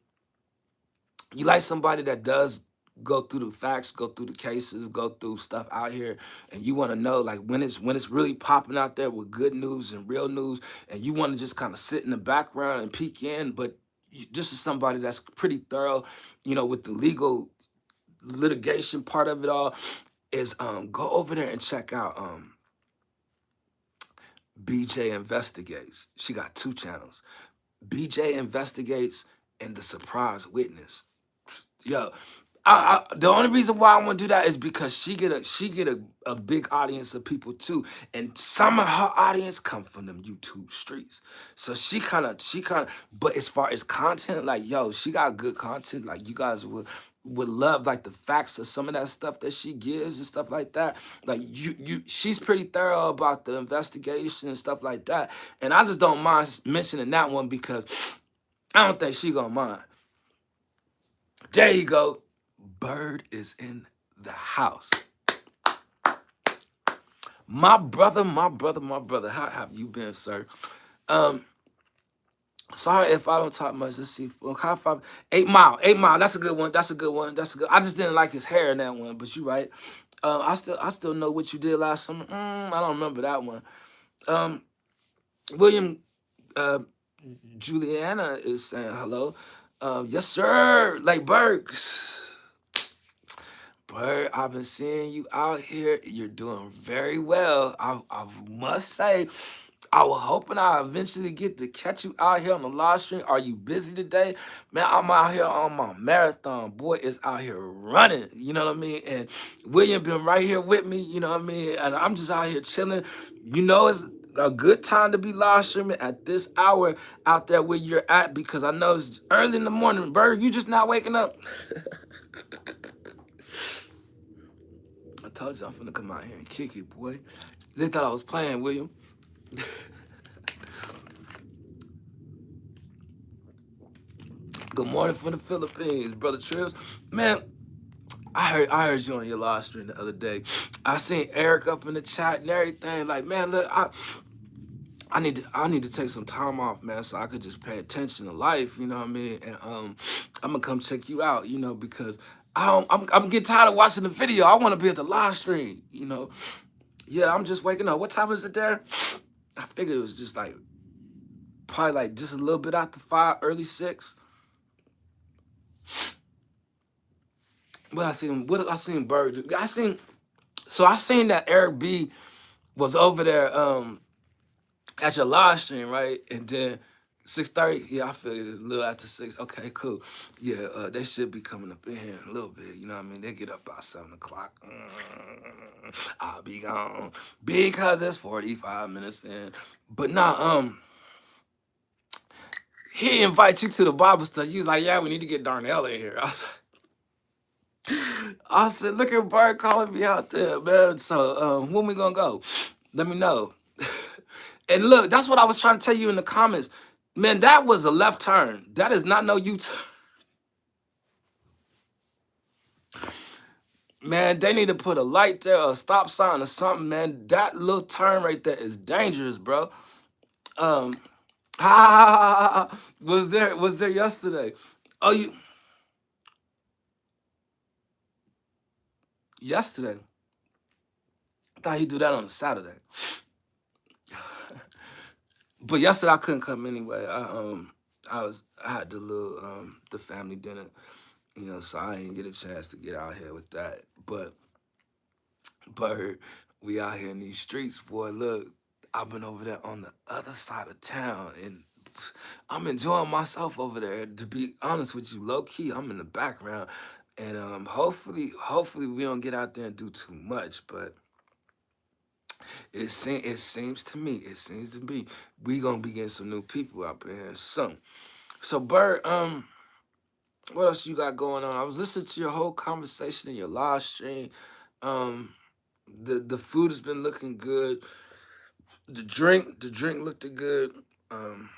you like somebody that does go through the facts, go through the cases, go through stuff out here, and you want to know like when it's really popping out there with good news and real news, and you want to just kind of sit in the background and peek in, but this is somebody that's pretty thorough, with the legal litigation part of it all. Is go over there and check out BJ Investigates. She got two channels, BJ Investigates and The Surprise Witness. Yo, the only reason why I want to do that is because she get a big audience of people too, and some of her audience come from them YouTube streets. So she kind of. But as far as content, like yo, she got good content. Like you guys would love like the facts of some of that stuff that she gives and stuff like that. Like she's pretty thorough about the investigation and stuff like that. And I just don't mind mentioning that one because I don't think she gonna mind. There you go. Bird is in the house. My brother, my brother, my brother. How have you been, sir? Um, Sorry if I don't talk much. Let's see. Well, how far? 8 Mile. 8 Mile. That's a good one. That's a good one. That's a good. I just didn't like his hair in that one, but you right. I still know what you did last summer. I don't remember that one. Um, William uh, Juliana is saying hello. Yes, sir. Like Burks. Bird, I've been seeing you out here. You're doing very well. I must say, I was hoping I eventually get to catch you out here on the live stream. Are you busy today? Man, I'm out here on my marathon. Boy is out here running. You know what I mean? And William been right here with me. You know what I mean? And I'm just out here chilling. It's a good time to be live streaming at this hour out there where you're at because I know it's early in the morning. Bird, you just not waking up. I told you I'm finna come out here and kick it, boy. They thought I was playing, William. Good morning from the Philippines, brother Trips. Man, I heard you on your live stream the other day. I seen Eric up in the chat and everything. Like, man, look, I need to take some time off, man, so I could just pay attention to life. You know what I mean? And I'm gonna come check you out. Because I'm getting tired of watching the video. I want to be at the live stream. Yeah, I'm just waking up. What time is it there? I figured it was just like probably like just a little bit after 5, early 6. What I seen Bird. I seen that Eric B was over there at your live stream, right? And then 6:30, yeah, I feel it a little after 6. Okay, cool. Yeah, they should be coming up in here in a little bit. You know what I mean? They get up about 7 o'clock. I'll be gone because it's 45 minutes in. But nah, he invites you to the Bible study. He was like, yeah, we need to get Darnell in here. I said, look at Bird calling me out there, man. So when we gonna go? Let me know. And look, that's what I was trying to tell you in the comments. Man, that was a left turn. That is not no U-turn. Man, they need to put a light there or a stop sign or something, man. That little turn right there is dangerous, bro. Um, was there yesterday? Oh, yesterday. I thought he'd do that on a Saturday. But yesterday I couldn't come anyway. I had the little the family dinner, so I didn't get a chance to get out here with that. But Bird, we out here in these streets, boy. Look, I've been over there on the other side of town, and I'm enjoying myself over there. To be honest with you, low key, I'm in the background, and hopefully we don't get out there and do too much. But it seems to be we gonna be getting some new people out there soon. So, Bird, what else you got going on? I was listening to your whole conversation in your live stream. Um, the food has been looking good. The drink looked good. Um,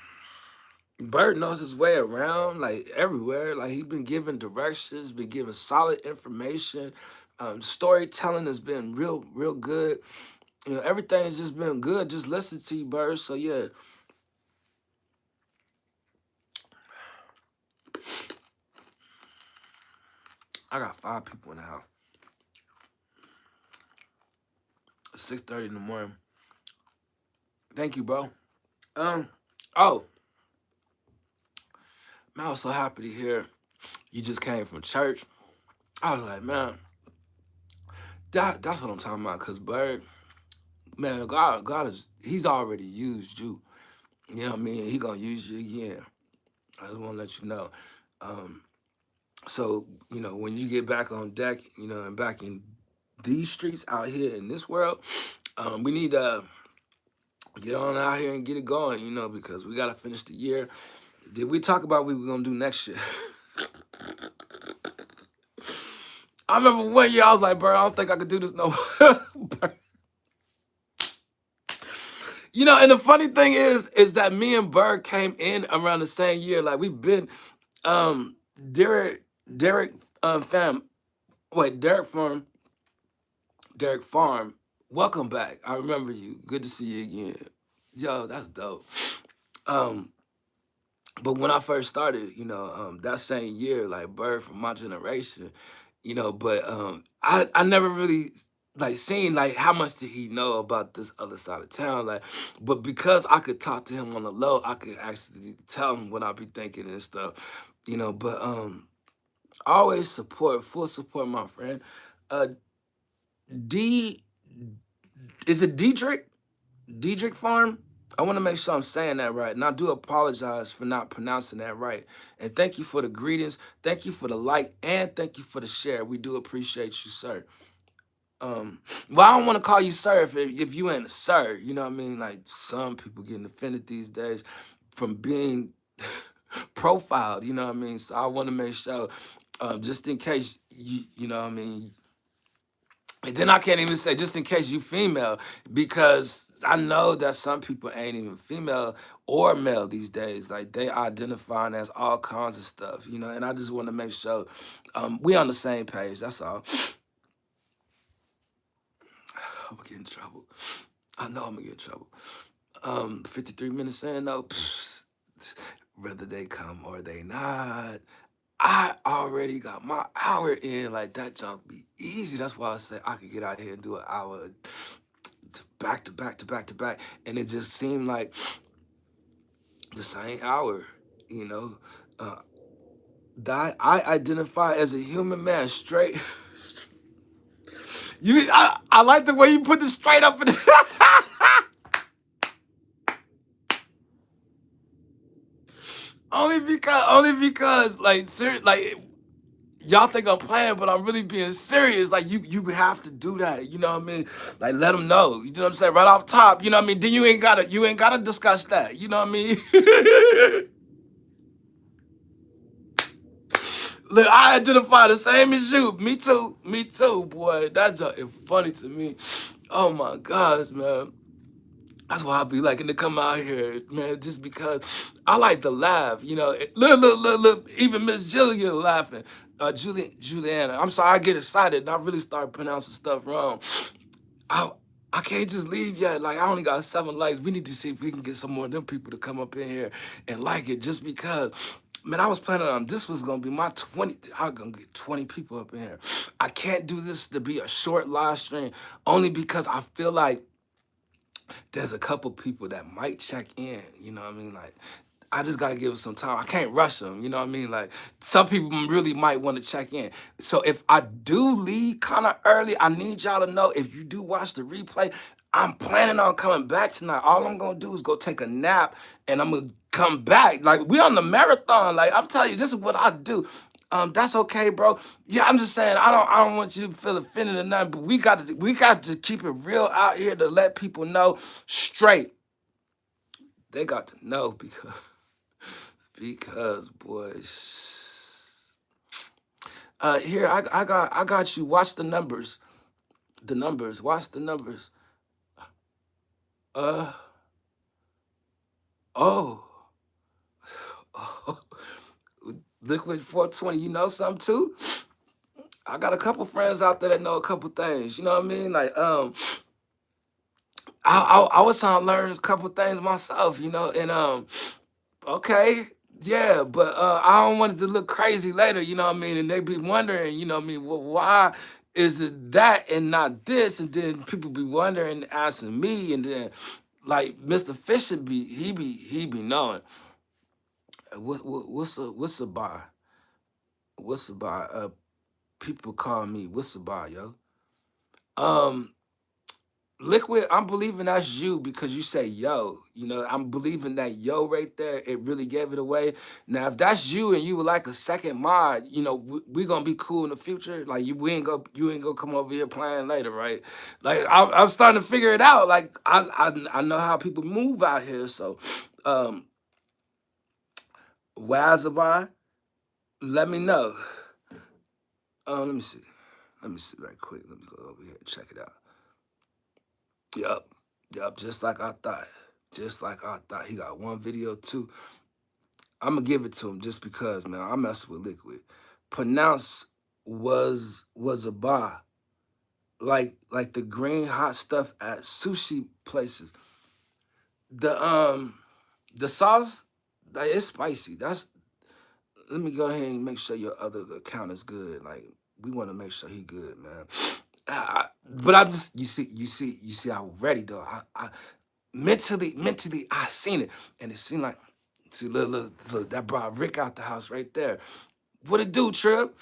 Bird knows his way around, like everywhere. Like he been giving directions, been giving solid information. Storytelling has been real good. Everything's just been good. Just listen to you, Bird. So yeah, I got 5 people in the house. 6:30 in the morning. Thank you, bro. Um, oh, man, I was so happy to hear you just came from church. I was like, man, that's what I'm talking about. Cause Bird, man, God He's already used you. You know what I mean? He gonna use you again. I just want to let you know. Um, so when you get back on deck, and back in these streets out here in this world, we need to get on out here and get it going. Because we gotta finish the year. Did we talk about what we were gonna do next year? I remember one year I was like, bro, I don't think I could do this no more. And the funny thing is that me and Bird came in around the same year. Like we've been, um, Derek, fam, wait, Derek Farm. Welcome back. I remember you. Good to see you again. Yo, that's dope. Um, but when I first started, that same year, like Bird from my generation, but I never really like seen like how much did he know about this other side of town, like, but because I could talk to him on the low, I could actually tell him what I be thinking and stuff, but always full support, my friend. Uh, D, is it Diedrich Farm? I want to make sure I'm saying that right. And I do apologize for not pronouncing that right. And thank you for the greetings. Thank you for the like. And thank you for the share. We do appreciate you, sir. Well, I don't want to call you sir if you ain't a sir. You know what I mean? Like some people getting offended these days from being profiled. You know what I mean? So I want to make sure, just in case you know what I mean, and then I can't even say just in case you female, because I know that some people ain't even female or male these days. Like they identifying as all kinds of stuff, and I just want to make sure we on the same page. That's all. I'm gonna get in trouble. I know I'm gonna get in trouble. 53 minutes in though, whether they come or they not. I already got my hour in. Like that junk be easy. That's why I say I could get out here and do an hour back to back to back to back. And it just seemed like the same hour, you know. Uh, that I identify as a human man, straight. I like the way you put the straight up in only because like like y'all think I'm playing, but I'm really being serious. Like you have to do that. You know what I mean? Like let them know. You know what I'm saying? Right off top. You know what I mean? Then you ain't gotta discuss that. You know what I mean? Look, I identify the same as you. Me too. Me too, boy. That junk is funny to me. Oh my gosh, man. That's why I be liking to come out here, man, just because I like to laugh, Look, even Miss Jillian laughing. Juliana. I'm sorry, I get excited and I really start pronouncing stuff wrong. I I can't just leave yet. Like I only got 7 likes. We need to see if we can get some more of them people to come up in here and like it just because. Man, I was planning on this was gonna be my 20. I'm gonna get 20 people up in here. I can't do this to be a short live stream only because I feel like there's a couple people that might check in. You know what I mean? Like, I just gotta give them some time. I can't rush them. You know what I mean? Like, some people really might want to check in. So if I do leave kind of early, I need y'all to know if you do watch the replay, I'm planning on coming back tonight. All I'm gonna do is go take a nap and I'm gonna come back. Like, we on the marathon. Like, I'm telling you, this is what I do. That's okay, bro. Yeah, I'm just saying I don't want you to feel offended or nothing, but we got to keep it real out here to let people know straight. They got to know because boys. Here I got you. Watch the numbers. The numbers. Watch the numbers. Uh oh. Oh. Liquid 420. You know something too? I got a couple friends out there that know a couple things. You know what I mean? Like I was trying to learn a couple things myself. You know, and okay, yeah, but I don't want it to look crazy later, you know what I mean? And they be wondering, you know what I mean, well, why is it that and not this? And then people be wondering, asking me, and then like Mr. Fisher he be knowing. What's a bar? What's a bar? People call me what's a bar, yo? Um, Liquid, I'm believing that's you because you say yo. You know, I'm believing that yo right there, it really gave it away. Now, if that's you and you would like a second mod, you know, we gonna be cool in the future. Like you ain't gonna come over here playing later, right? Like I'm starting to figure it out. Like I know how people move out here. So, um, Wazabai, let me know. Let me see. Let me see right quick. Let me go over here and check it out. Yup. Yup. Just like I thought. Just like I thought. He got one video too. I'm gonna give it to him just because, man. I mess with Liquid. Pronounce was a bar. Like the green hot stuff at sushi places. The the sauce, like, it's spicy. That's Let me go ahead and make sure your other account is good. Like, we want to make sure he good, man. But I'm just you see I'm ready though. I mentally I seen it, and it seemed like, see, look, that brought Rick out the house right there. What it do, Trip?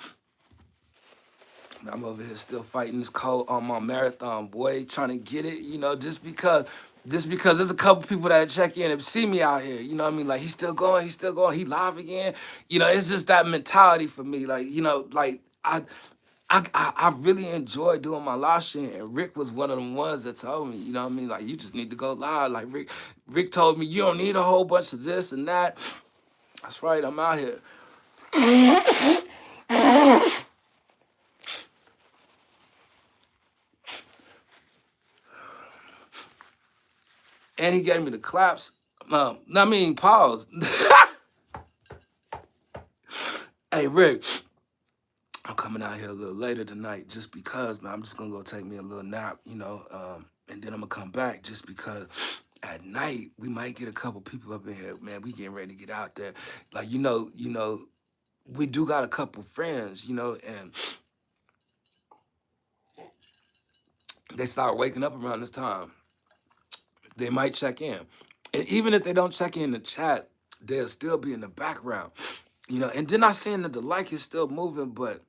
I'm over here still fighting this cold on my marathon, boy, trying to get it, you know, just because there's a couple people that check in and see me out here, you know what I mean? Like, he's still going, he live again. You know, it's just that mentality for me. Like, you know, like I really enjoy doing my live stream, and Rick was one of them ones that told me, you know what I mean? Like, you just need to go live. Like, Rick told me you don't need a whole bunch of this and that. That's right, I'm out here. And he gave me the claps. I mean, pause. Hey, Rick, I'm coming out here a little later tonight just because, man. I'm just gonna go take me a little nap, you know, and then I'm gonna come back just because at night we might get a couple people up in here, man. We getting ready to get out there. Like, we do got a couple friends, you know, and they start waking up around this time. They might check in. And even if they don't check in the chat, they'll still be in the background. You know, and then I saying that the like is still moving, but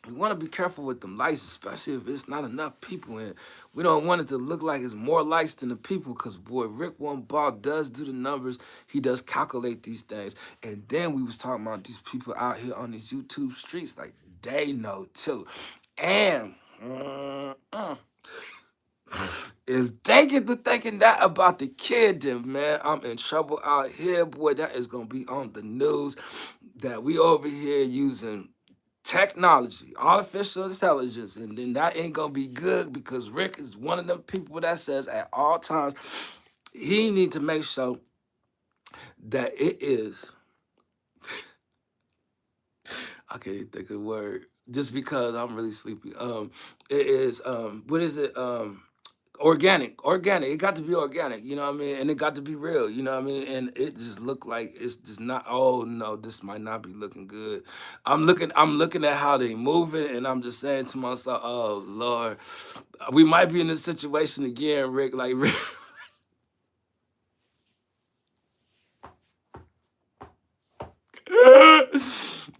we want to be careful with them likes, especially if it's not enough people in. We don't want it to look like it's more likes than the people, because boy, Rick One Ball does do the numbers. He does calculate these things. And then we was talking about these people out here on these YouTube streets, like, they know too. And if they get to thinking that about the kid, then man, I'm in trouble out here, boy. That is gonna be on the news that we over here using technology, artificial intelligence, and then that ain't gonna be good because Rick is one of them people that says at all times he need to make sure that it is. I can't think of the word just because I'm really sleepy. It is what is it? Organic. It got to be organic, you know what I mean? And it got to be real, you know what I mean? And it just looked like it's just not, oh no, this might not be looking good. I'm looking at how they moving, and I'm just saying to myself, oh Lord, we might be in this situation again, Rick. Like Rick,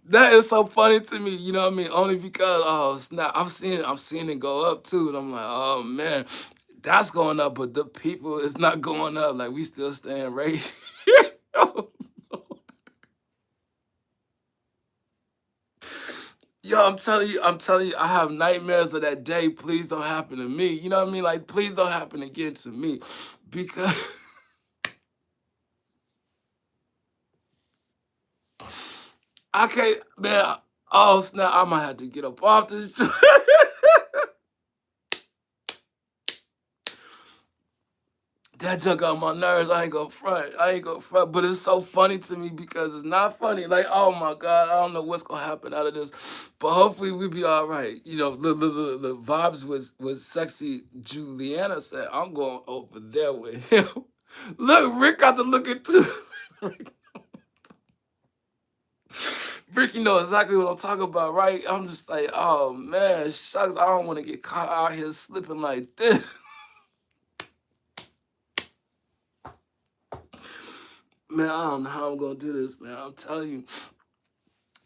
that is so funny to me, you know what I mean? Only because oh snap, I'm seeing it go up too, and I'm like, oh man, that's going up, but the people is not going up. Like we still staying right here. Yo, I'm telling you, I have nightmares of that day. Please don't happen to me. You know what I mean? Like, please don't happen again to me. Because I can't, man. Oh snap! I might have to get up off this. That junk on my nerves. I ain't gonna front. I ain't gonna front. But it's so funny to me because it's not funny. Like, oh my God, I don't know what's gonna happen out of this. But hopefully we be all right. You know, the vibes was sexy. Juliana said, I'm going over there with him. Look, Rick got to look at too. Rick, you know exactly what I'm talking about, right? I'm just like, oh man, shucks, I don't want to get caught out here slipping like this. Man, I don't know how I'm gonna do this, man. I'm telling you,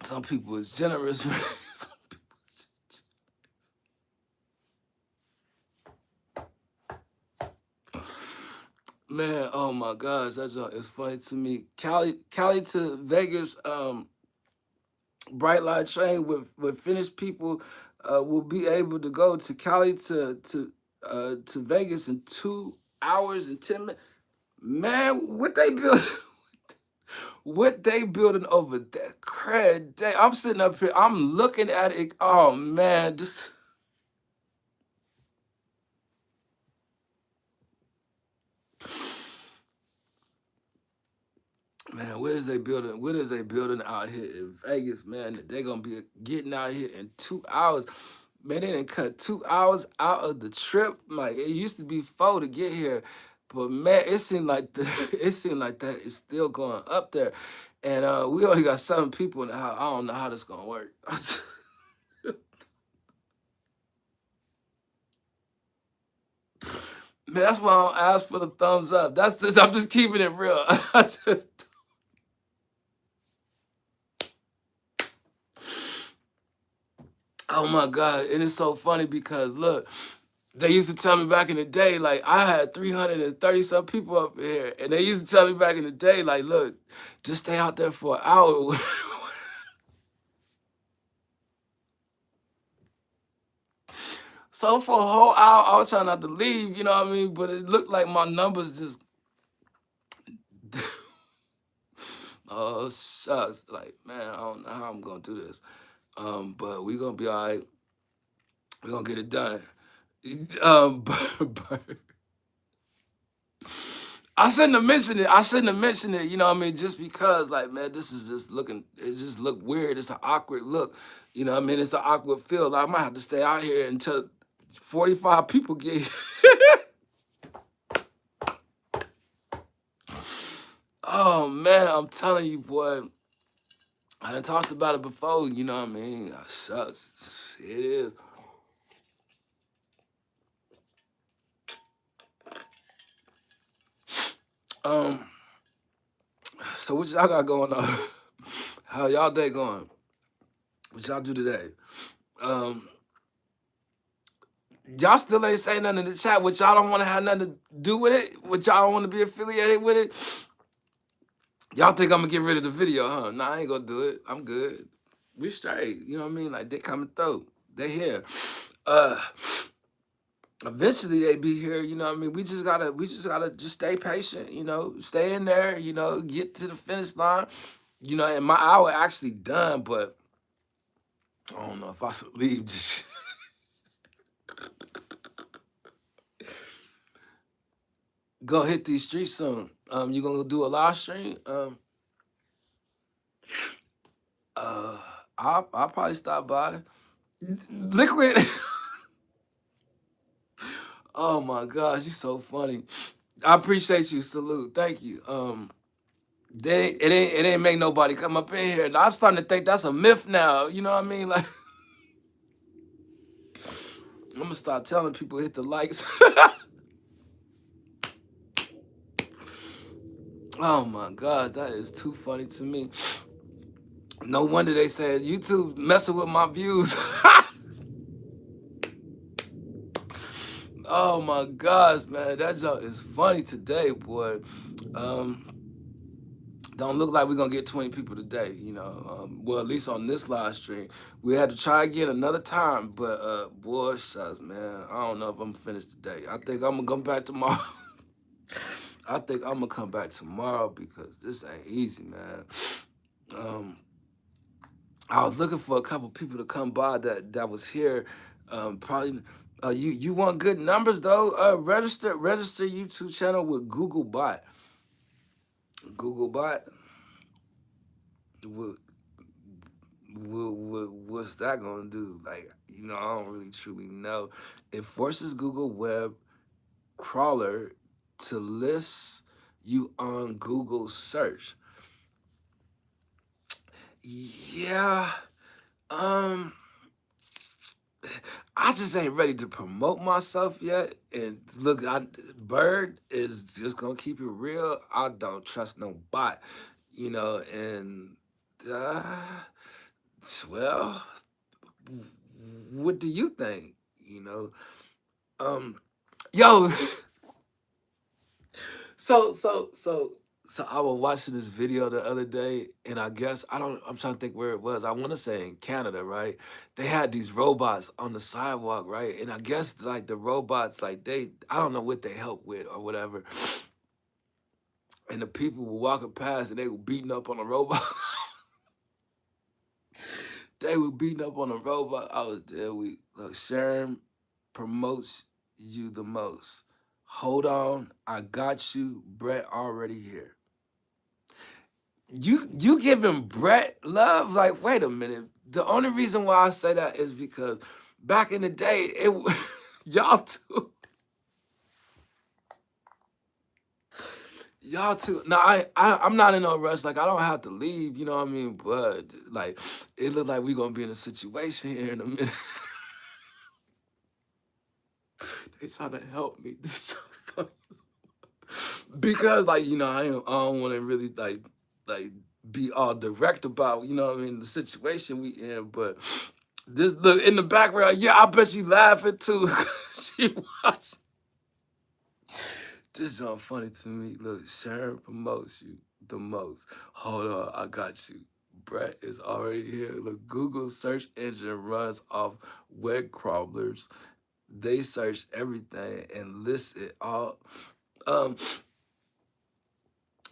some people is generous, man. Some people is- Man, oh my gosh, that joke is funny to me. Cali to Vegas, bright light train with finished people will be able to go to Cali to Vegas in 2 hours and 10 minutes. Man, what they build? What they building over there? Cred day. I'm sitting up here. I'm looking at it. Oh man, this man. Where is they building? What is they building out here in Vegas, man? That they gonna be getting out here in 2 hours. Man, they didn't cut 2 hours out of the trip. Like it used to be four to get here, but man, it seemed like it seemed like that is still going up there. And we only got 7 people in the house. I don't know how this gonna work. Man, that's why I don't ask for the thumbs up. That's just I'm just keeping it real. I just oh my God. And it's so funny because look, they used to tell me back in the day, like I had 330 some people up here. And they used to tell me back in the day, like, look, just stay out there for an hour. So for a whole hour, I was trying not to leave, you know what I mean? But it looked like my numbers just oh shucks. Like, man, I don't know how I'm gonna do this. But we gonna be all right. We're gonna get it done. But I shouldn't have mentioned it. I shouldn't have mentioned it. You know what I mean? Just because, like, man, this is just looking. It just look weird. It's an awkward look. You know what I mean? It's an awkward feel. I might have to stay out here until 45 people get. Oh man, I'm telling you, boy. I done talked about it before. You know what I mean? Shucks, it is. Um. So what y'all got going on? How y'all day going? What y'all do today? Um. Y'all still ain't saying nothing in the chat. What y'all don't want to have nothing to do with it? What y'all don't want to be affiliated with it? Y'all think I'm gonna get rid of the video, huh? Nah, I ain't gonna do it. I'm good. We straight. You know what I mean? Like they coming through. They here. Uh eventually they be here, you know what I mean? We just gotta just stay patient, you know, stay in there, you know, get to the finish line. You know, and my hour actually done, but I don't know if I should leave just go hit these streets soon. You gonna do a live stream? Uh, I'll probably stop by. Liquid. Oh my gosh, you so funny. I appreciate you. Salute. Thank you. It ain't make nobody come up in here. And I'm starting to think that's a myth now. You know what I mean? Like I'm gonna start telling people hit the likes. Oh my gosh, that is too funny to me. No wonder they said YouTube messing with my views. Oh my gosh, man, that joke is funny today, boy. Um, don't look like we're gonna get 20 people today, you know. Well, at least on this live stream. We had to try again another time, but boy, shucks, man. I don't know if I'm finished today. I think I'm gonna come back tomorrow. I think I'm gonna come back tomorrow because this ain't easy, man. Um, I was looking for a couple people to come by that was here. Probably you want good numbers though. Register YouTube channel with Google Bot. Google Bot. What, what's that gonna do? Like, you know, I don't really truly know. It forces Google Web Crawler to list you on Google search. Yeah. Um. I just ain't ready to promote myself yet. And look, Bird is just gonna keep it real. I don't trust no bot, you know. And uh, well, what do you think? You know, yo. So I was watching this video the other day, and I guess I'm trying to think where it was. I want to say in Canada, right? They had these robots on the sidewalk, right? And I guess like the robots, like I don't know what they help with or whatever. And the people were walking past, and they were beating up on the robot. They were beating up on the robot. I was there. Look, Sharon promotes you the most. Hold on, I got you. Brett already here. You giving Brett love? Like, wait a minute. The only reason why I say that is because back in the day, y'all two, y'all two. Now I'm not in no rush. Like I don't have to leave. You know what I mean? But like, it looked like we gonna be in a situation here in a minute. They trying to help me. This is so funny. Because like I don't want to really like be all direct about you know what I mean the situation we in, but this look in the background, yeah, I bet you laughing too. She watch this joint funny to me. Look, Sharon promotes you the most. Hold on, I got you. Brett is already here. Look, Google search engine runs off web crawlers. They search everything and list it all. Um,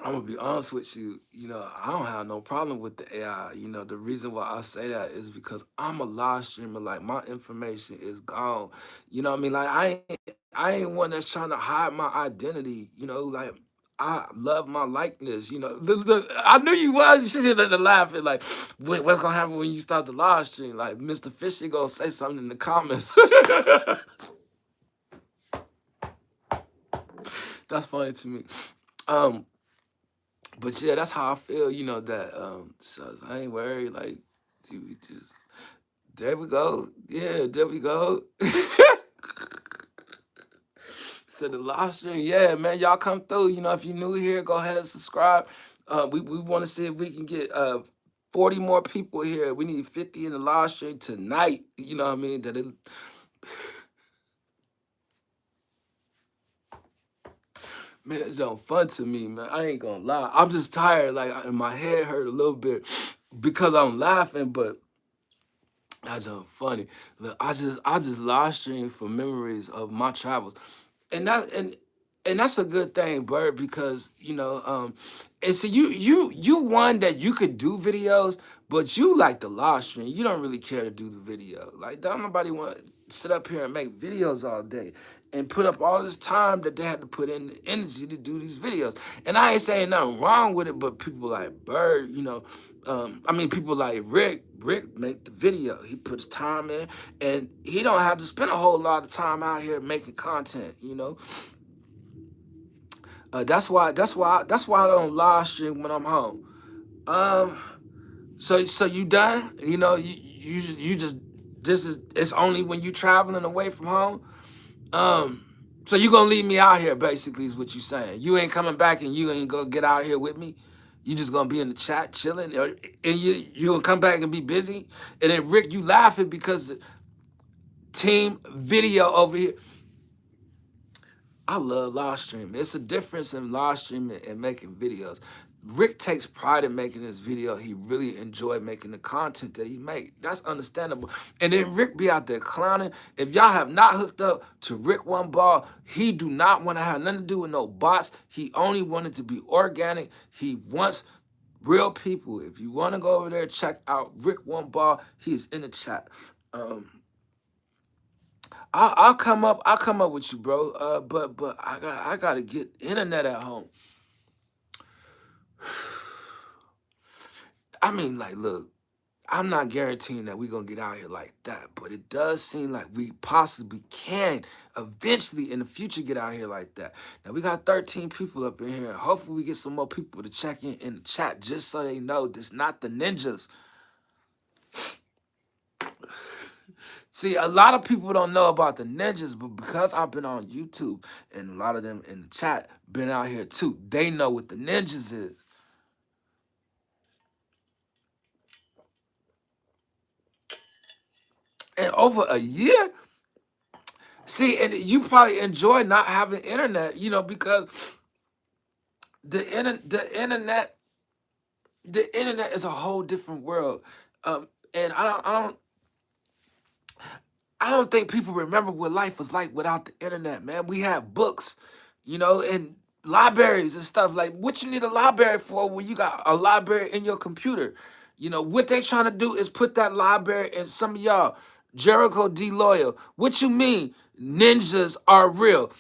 I'm gonna be honest with you. You know, I don't have no problem with the AI. You know, the reason why I say that is because I'm a live streamer. Like my information is gone. You know what I mean? Like I ain't one that's trying to hide my identity. You know, like I love my likeness. You know, look, I knew you was. You should have laughing. Like, what's gonna happen when you start the live stream? Like, Mr. Fishy gonna say something in the comments. That's funny to me. Um, But yeah, that's how I feel, you know, that so I ain't worried, like dude, we just there we go. Yeah, there we go. So the live stream, yeah, man, y'all come through. You know, if you're new here, go ahead and subscribe. We want to see if we can get 40 more people here. We need 50 in the live stream tonight. You know what I mean? Man, it's so fun to me, man. I ain't gonna lie. I'm just tired. Like my head hurt a little bit because I'm laughing, but that's so funny. Look, I just live stream for memories of my travels, and And that's a good thing, Bird, because and see, you one that you could do videos, but you like the live stream. You don't really care to do the video. Like, don't nobody want to sit up here and make videos all day and put up all this time that they had to put in the energy to do these videos. And I ain't saying nothing wrong with it, but people like Bird, I mean, people like Rick make the video. He puts time in, and he don't have to spend a whole lot of time out here making content. That's why I don't live stream when I'm home. Um, so you done? You just this is it's only when you traveling away from home. Um, so you gonna leave me out here basically is what you saying. You ain't coming back and you ain't gonna get out here with me. You just gonna be in the chat chilling, and you gonna come back and be busy. And then Rick, you laughing because the team video over here. I love live streaming. It's a difference in live streaming and making videos. Rick takes pride in making this video. He really enjoyed making the content that he made. That's understandable. And then Rick be out there clowning. If y'all have not hooked up to Rick One Ball, he do not want to have nothing to do with no bots. He only wanted to be organic. He wants real people. If you want to go over there, check out Rick One Ball. He's in the chat. Um, I'll come up. I'll come up with you, bro. But I gotta get internet at home. I mean, like, look, I'm not guaranteeing that we're gonna get out here like that, but it does seem like we possibly can eventually in the future get out here like that. Now we got 13 people up in here. Hopefully we get some more people to check in the chat just so they know this not the ninjas. See, a lot of people don't know about the ninjas, but because I've been on YouTube and a lot of them in the chat been out here too, they know what the ninjas is. And over a year, see, and you probably enjoy not having internet, because the internet, the internet is a whole different world. And I don't think people remember what life was like without the internet, man. We had books, and libraries and stuff. Like, what you need a library for when you got a library in your computer? What they trying to do is put that library in some of y'all. Jericho D. Loyal. What you mean ninjas are real?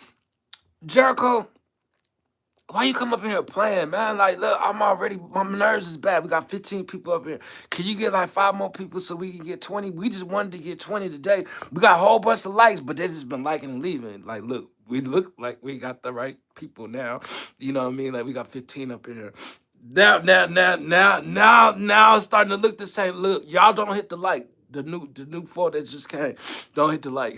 Jericho, why you come up in here playing, man? Like, look, my nerves is bad. We got 15 people up here. Can you get like 5 more people so we can get 20? We just wanted to get 20 today. We got a whole bunch of likes, but they just been liking and leaving. Like, look, we look like we got the right people now. You know what I mean? Like, we got 15 up in here. Now it's starting to look the same. Look, y'all don't hit the like. The new four that just came. Don't hit the like.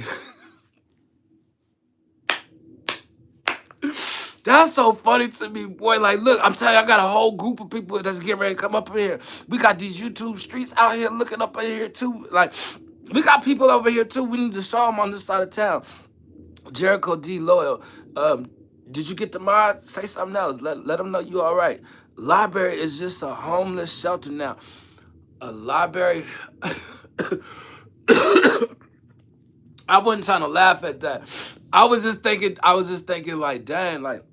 That's so funny to me, boy. Like, look, I'm telling you, I got a whole group of people that's getting ready to come up in here. We got these YouTube streets out here looking up in here, too. Like, we got people over here, too. We need to show them on this side of town. Jericho D. Loyal. Did you get the mod? Say something else. Let them know you all right. Library is just a homeless shelter now. A library... I wasn't trying to laugh at that. I was just thinking like, dang, like,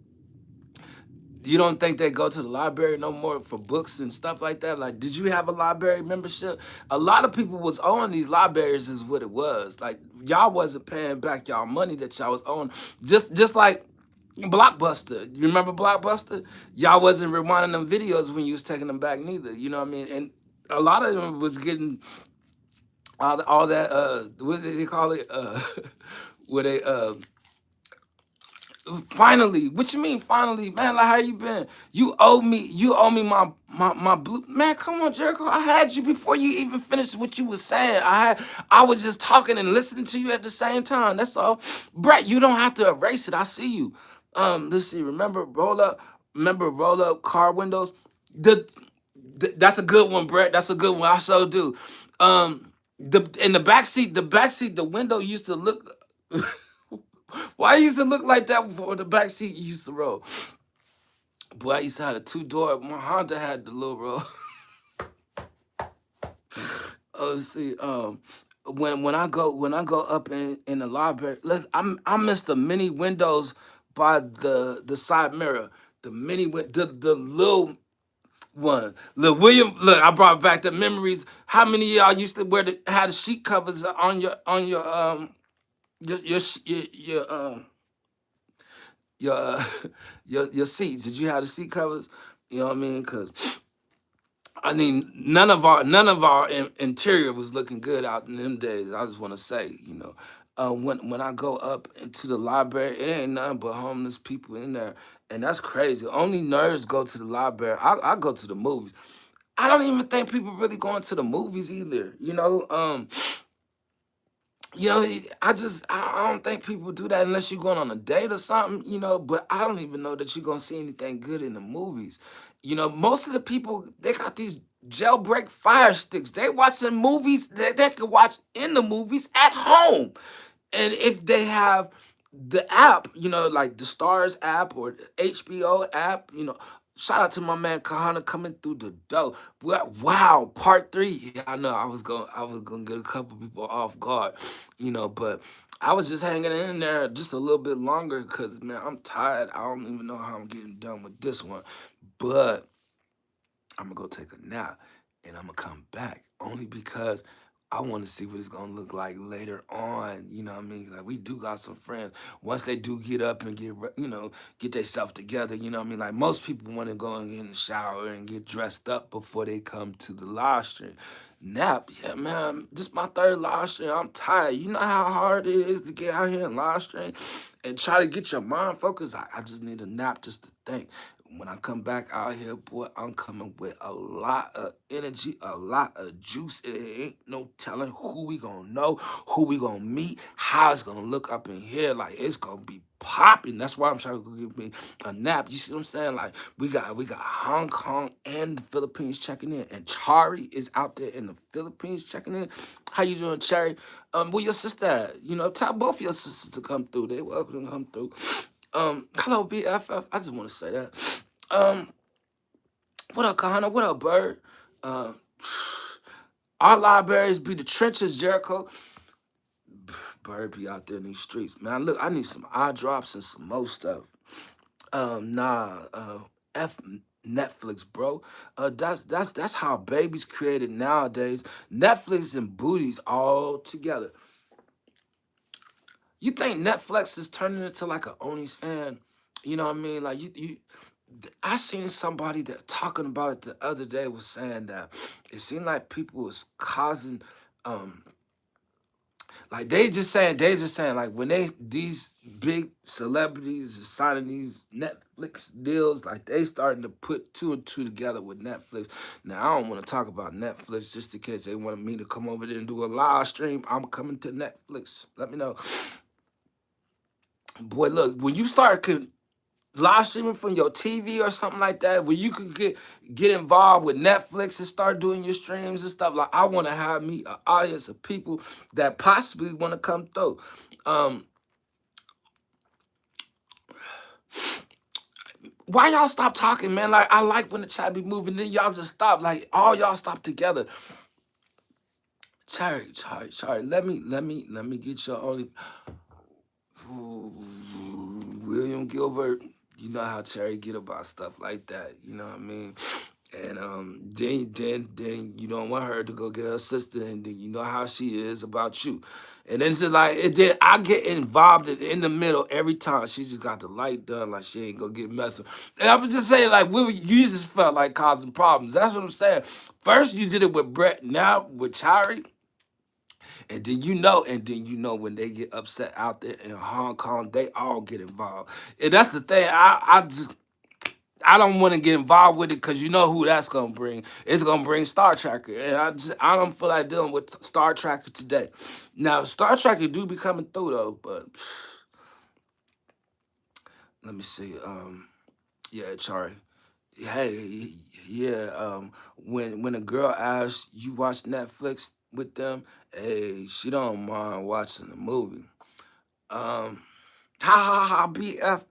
you don't think they go to the library no more for books and stuff like that? Like, did you have a library membership? A lot of people was owning these libraries is what it was. Like, y'all wasn't paying back y'all money that y'all was owning. Just like Blockbuster. You remember Blockbuster? Y'all wasn't rewinding them videos when you was taking them back neither. You know what I mean? And a lot of them was getting all that what do they call it? Where they finally, what you mean finally, man? Like, how you been? You owe me my blue, man. Come on, Jericho. I had you before you even finished what you was saying. I was just talking and listening to you at the same time. That's all. Brett, you don't have to erase it. I see you. Let's see. Remember roll up car windows? The, that's a good one, Brett. That's a good one. I so do. In the back seat, the window used to look. Why it used to look like that before the back seat used to roll? Boy, I used to have a two-door. My Honda had the little roll. Oh, let's see. When I go up in the library, I miss the mini windows by the side mirror. The the little one. Look, William, look, I brought back the memories. How many of y'all used to had the sheet covers on your your your seats? Did you have the seat covers? You know what I mean? Cause I mean, none of our interior was looking good out in them days. I just want to say, when I go up into the library, it ain't nothing but homeless people in there, and that's crazy. Only nerds go to the library. I go to the movies. I don't even think people really going to the movies either. I don't think people do that unless you're going on a date or something, but I don't even know that you're gonna see anything good in the movies. Most of the people, they got these jailbreak fire sticks. They watching movies that they could watch in the movies at home. And if they have the app, like the Stars app or the HBO app, shout out to my man Kahana coming through the door. Wow, part three. Yeah, I know I was gonna get a couple people off guard, but I was just hanging in there just a little bit longer because man, I'm tired. I don't even know how I'm getting done with this one. But I'm gonna go take a nap and I'm gonna come back only because I want to see what it's gonna look like later on. You know what I mean? Like we do got some friends. Once they do get up and get themselves together. You know what I mean? Like most people want to go and get in the shower and get dressed up before they come to the live stream. Nap, yeah, man. This my third live stream. I'm tired. You know how hard it is to get out here and live stream and try to get your mind focused. I just need a nap just to think. When I come back out here, boy, I'm coming with a lot of energy, a lot of juice. It ain't no telling who we gonna know, who we gonna meet, how it's gonna look up in here. Like it's gonna be popping. That's why I'm trying to go get me a nap. You see what I'm saying? Like we got Hong Kong and the Philippines checking in, and Chari is out there in the Philippines checking in. How you doing, Cherry? Where your sister at? Tell both your sisters to come through. They welcome to come through. Hello, BFF. I just want to say that. Um, what up, Kahana? What up, Bird? Um, our libraries be the trenches, Jericho. Bird be out there in these streets, man. Look, I need some eye drops and some more stuff. F Netflix, bro. That's how babies created nowadays. Netflix and booties all together. You think Netflix is turning into like a Oni's fan? You know what I mean? Like you I seen somebody that talking about it the other day was saying that it seemed like people was causing um like they just saying like when these big celebrities are signing these Netflix deals, like they starting to put two and two together with Netflix. Now I don't want to talk about Netflix just in case they wanted me to come over there and do a live stream. I'm coming to Netflix. Let me know. Boy, look, when you start live streaming from your TV or something like that, where you could get involved with Netflix and start doing your streams and stuff. Like I want to have me an audience of people that possibly want to come through. Um, why y'all stop talking, man? Like I like when the chat be moving, then y'all just stop. Like all y'all stop together. Sorry. Let me get your only. Ooh, William Gilbert, you know how Cherry get about stuff like that. You know what I mean? And then you don't want her to go get her sister, and then you know how she is about you. And then it's just like it did. I get involved in the middle every time. She just got the light done, like she ain't gonna get messed up. And I'm just saying, like you just felt like causing problems. That's what I'm saying. First you did it with Brett, now with Chari. And then when they get upset out there in Hong Kong, they all get involved. And that's the thing. I don't want to get involved with it because you know who that's gonna bring. It's gonna bring Star Tracker, and I don't feel like dealing with Star Tracker today. Now Star Tracker do be coming through though, but let me see. Yeah, Charlie. Hey, yeah. When a girl asks you watch Netflix with them, hey, she don't mind watching the movie. Um, ha ha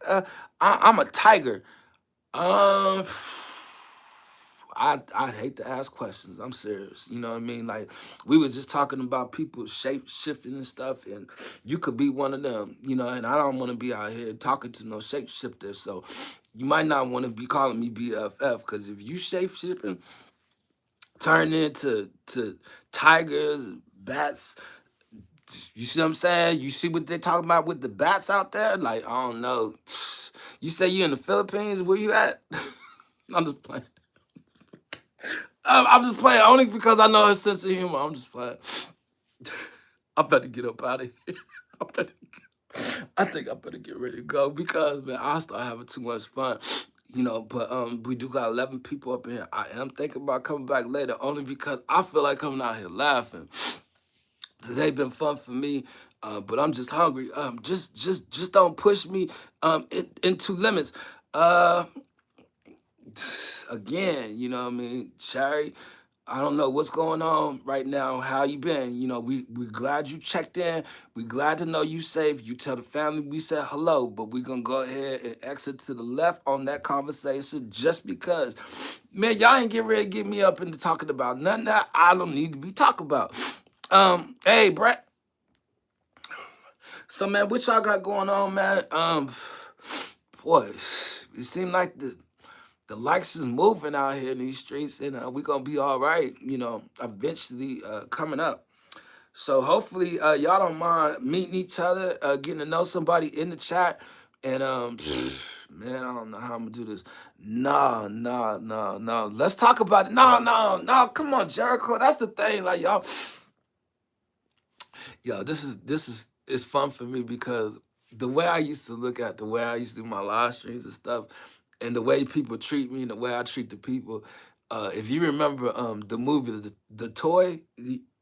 ha. I'm a tiger. Um, I'd hate to ask questions. I'm serious. You know what I mean? Like we was just talking about people shape shifting and stuff, and you could be one of them. You know, and I don't want to be out here talking to no shape shifter. So you might not want to be calling me BFF because if you shape shifting, turn into tigers, bats. You see what I'm saying? You see what they're talking about with the bats out there? Like I don't know. You say you in the Philippines? Where you at? I'm just playing. I'm just playing only because I know her sense of humor. I'm just playing. I better get up out of here. I, better, I think I better get ready to go because man, I start having too much fun. You know, but we do got 11 people up in here. I am thinking about coming back later only because I feel like coming out here laughing. Today been fun for me, but I'm just hungry. Just don't push me into limits. Uh, Again, you know what I mean, Sherry. I don't know what's going on right now. How you been? You know, we glad you checked in. We glad to know you safe. You tell the family we said hello, but we gonna go ahead and exit to the left on that conversation just because, man, y'all ain't get ready to get me up into talking about nothing that I don't need to be talking about. Hey, Brett. So man, what y'all got going on, man? Boy, it seems like the likes is moving out here in these streets, and we gonna be all right. You know, eventually coming up. So hopefully y'all don't mind meeting each other, getting to know somebody in the chat, and man, I don't know how I'm gonna do this. No. Let's talk about it. No. Come on, Jericho. That's the thing. Like y'all. Yo, this is it's fun for me because the way I used to look at the way I used to do my live streams and stuff, and the way people treat me and the way I treat the people. If you remember the movie the Toy,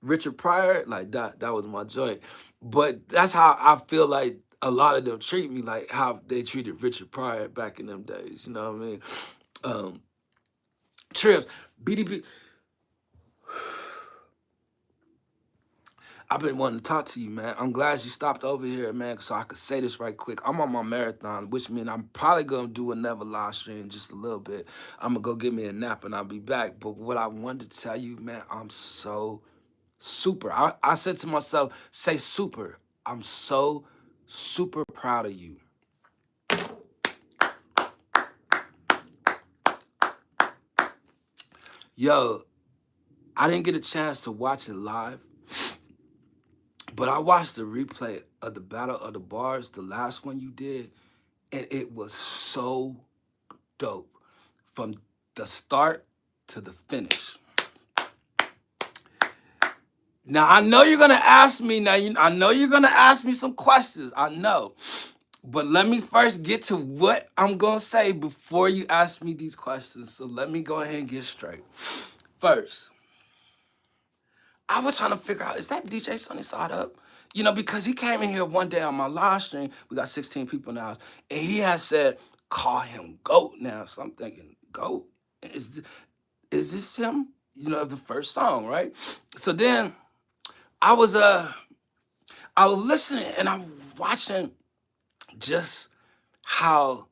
Richard Pryor, like that was my joint. But that's how I feel like a lot of them treat me, like how they treated Richard Pryor back in them days. You know what I mean? Um, Trips, BDB. I've been wanting to talk to you, man. I'm glad you stopped over here, man, so I could say this right quick. I'm on my marathon, which means I'm probably gonna do another live stream in just a little bit. I'm gonna go get me a nap and I'll be back. But what I wanted to tell you, man, I'm so super. I said to myself, say super. I'm so super proud of you. Yo, I didn't get a chance to watch it live. But I watched the replay of the Battle of the Bars, the last one you did, and it was so dope from the start to the finish. Now I know you're gonna ask me. I know you're gonna ask me some questions. I know, but let me first get to what I'm gonna say before you ask me these questions. So let me go ahead and get straight. First, I was trying to figure out, is that DJ Sunny Side Up? You know, because he came in here one day on my live stream. We got 16 people in the house. And he has said, call him GOAT now. So I'm thinking, GOAT? Is this him? You know, the first song, right? So then I was listening and I'm watching just how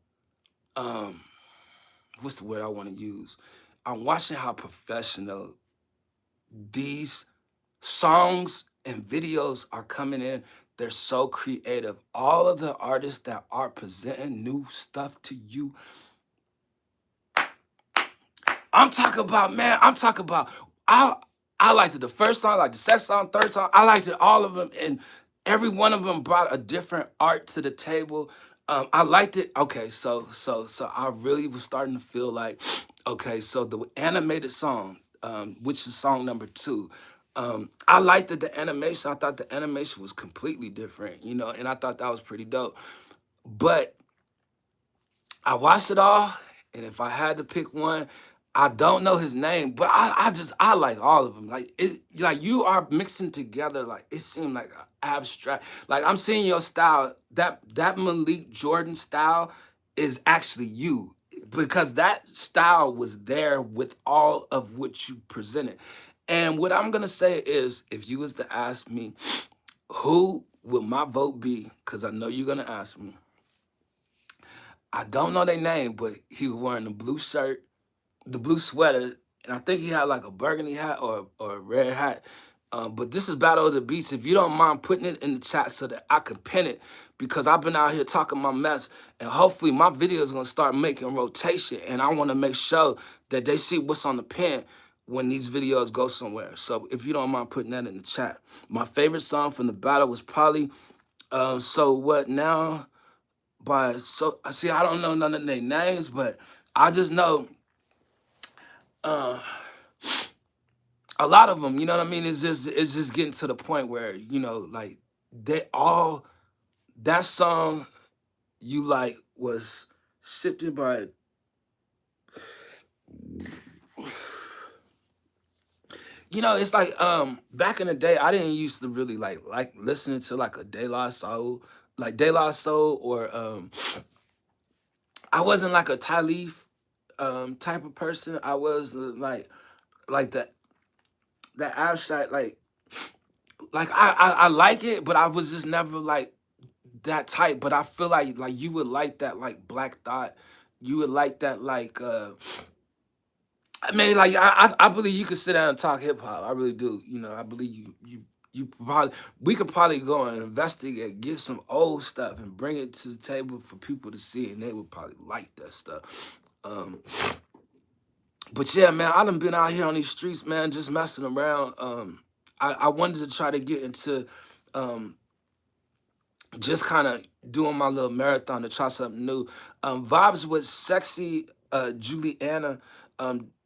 what's the word I want to use? I'm watching how professional these songs and videos are coming in. They're so creative. All of the artists that are presenting new stuff to you, I'm talking about, man, I liked it the first song, like the second song, third song. I liked it, all of them. And every one of them brought a different art to the table. I liked it. Okay, so I really was starting to feel like, okay, so the animated song, which is song number 2. I liked the animation. I thought the animation was completely different, you know, and I thought that was pretty dope. But I watched it all, and if I had to pick one, I don't know his name, but I like all of them. Like like you are mixing together. Like it seemed like a abstract. Like I'm seeing your style. That Malik Jordan style is actually you because that style was there with all of what you presented. And what I'm gonna say is, if you was to ask me, who will my vote be? Because I know you're gonna ask me. I don't know their name, but he was wearing the blue shirt, the blue sweater, and I think he had like a burgundy hat or a red hat. But this is Battle of the Beats. If you don't mind putting it in the chat so that I can pin it, because I've been out here talking my mess, and hopefully my video is gonna start making rotation, and I want to make sure that they see what's on the pin when these videos go somewhere. So if you don't mind putting that in the chat. My favorite song from the battle was probably So What Now by So I see I don't know none of their names, but I just know uh a lot of them, you know what I mean? It's just getting to the point where, like they all that song you like was shifted by it's like back in the day I didn't used to really like listening to like a De La Soul, like De La Soul or I wasn't like a Talif type of person. I was like that abstract like I like it, but I was just never like that type. But I feel like you would like that like Black Thought. You would like that like I mean like I believe you could sit down and talk hip hop. I really do. I believe you probably we could probably go and investigate, get some old stuff and bring it to the table for people to see, and they would probably like that stuff. But yeah, man, I done been out here on these streets, man, just messing around. I wanted to try to get into um, just kind of doing my little marathon to try something new. Vibes with sexy Juliana,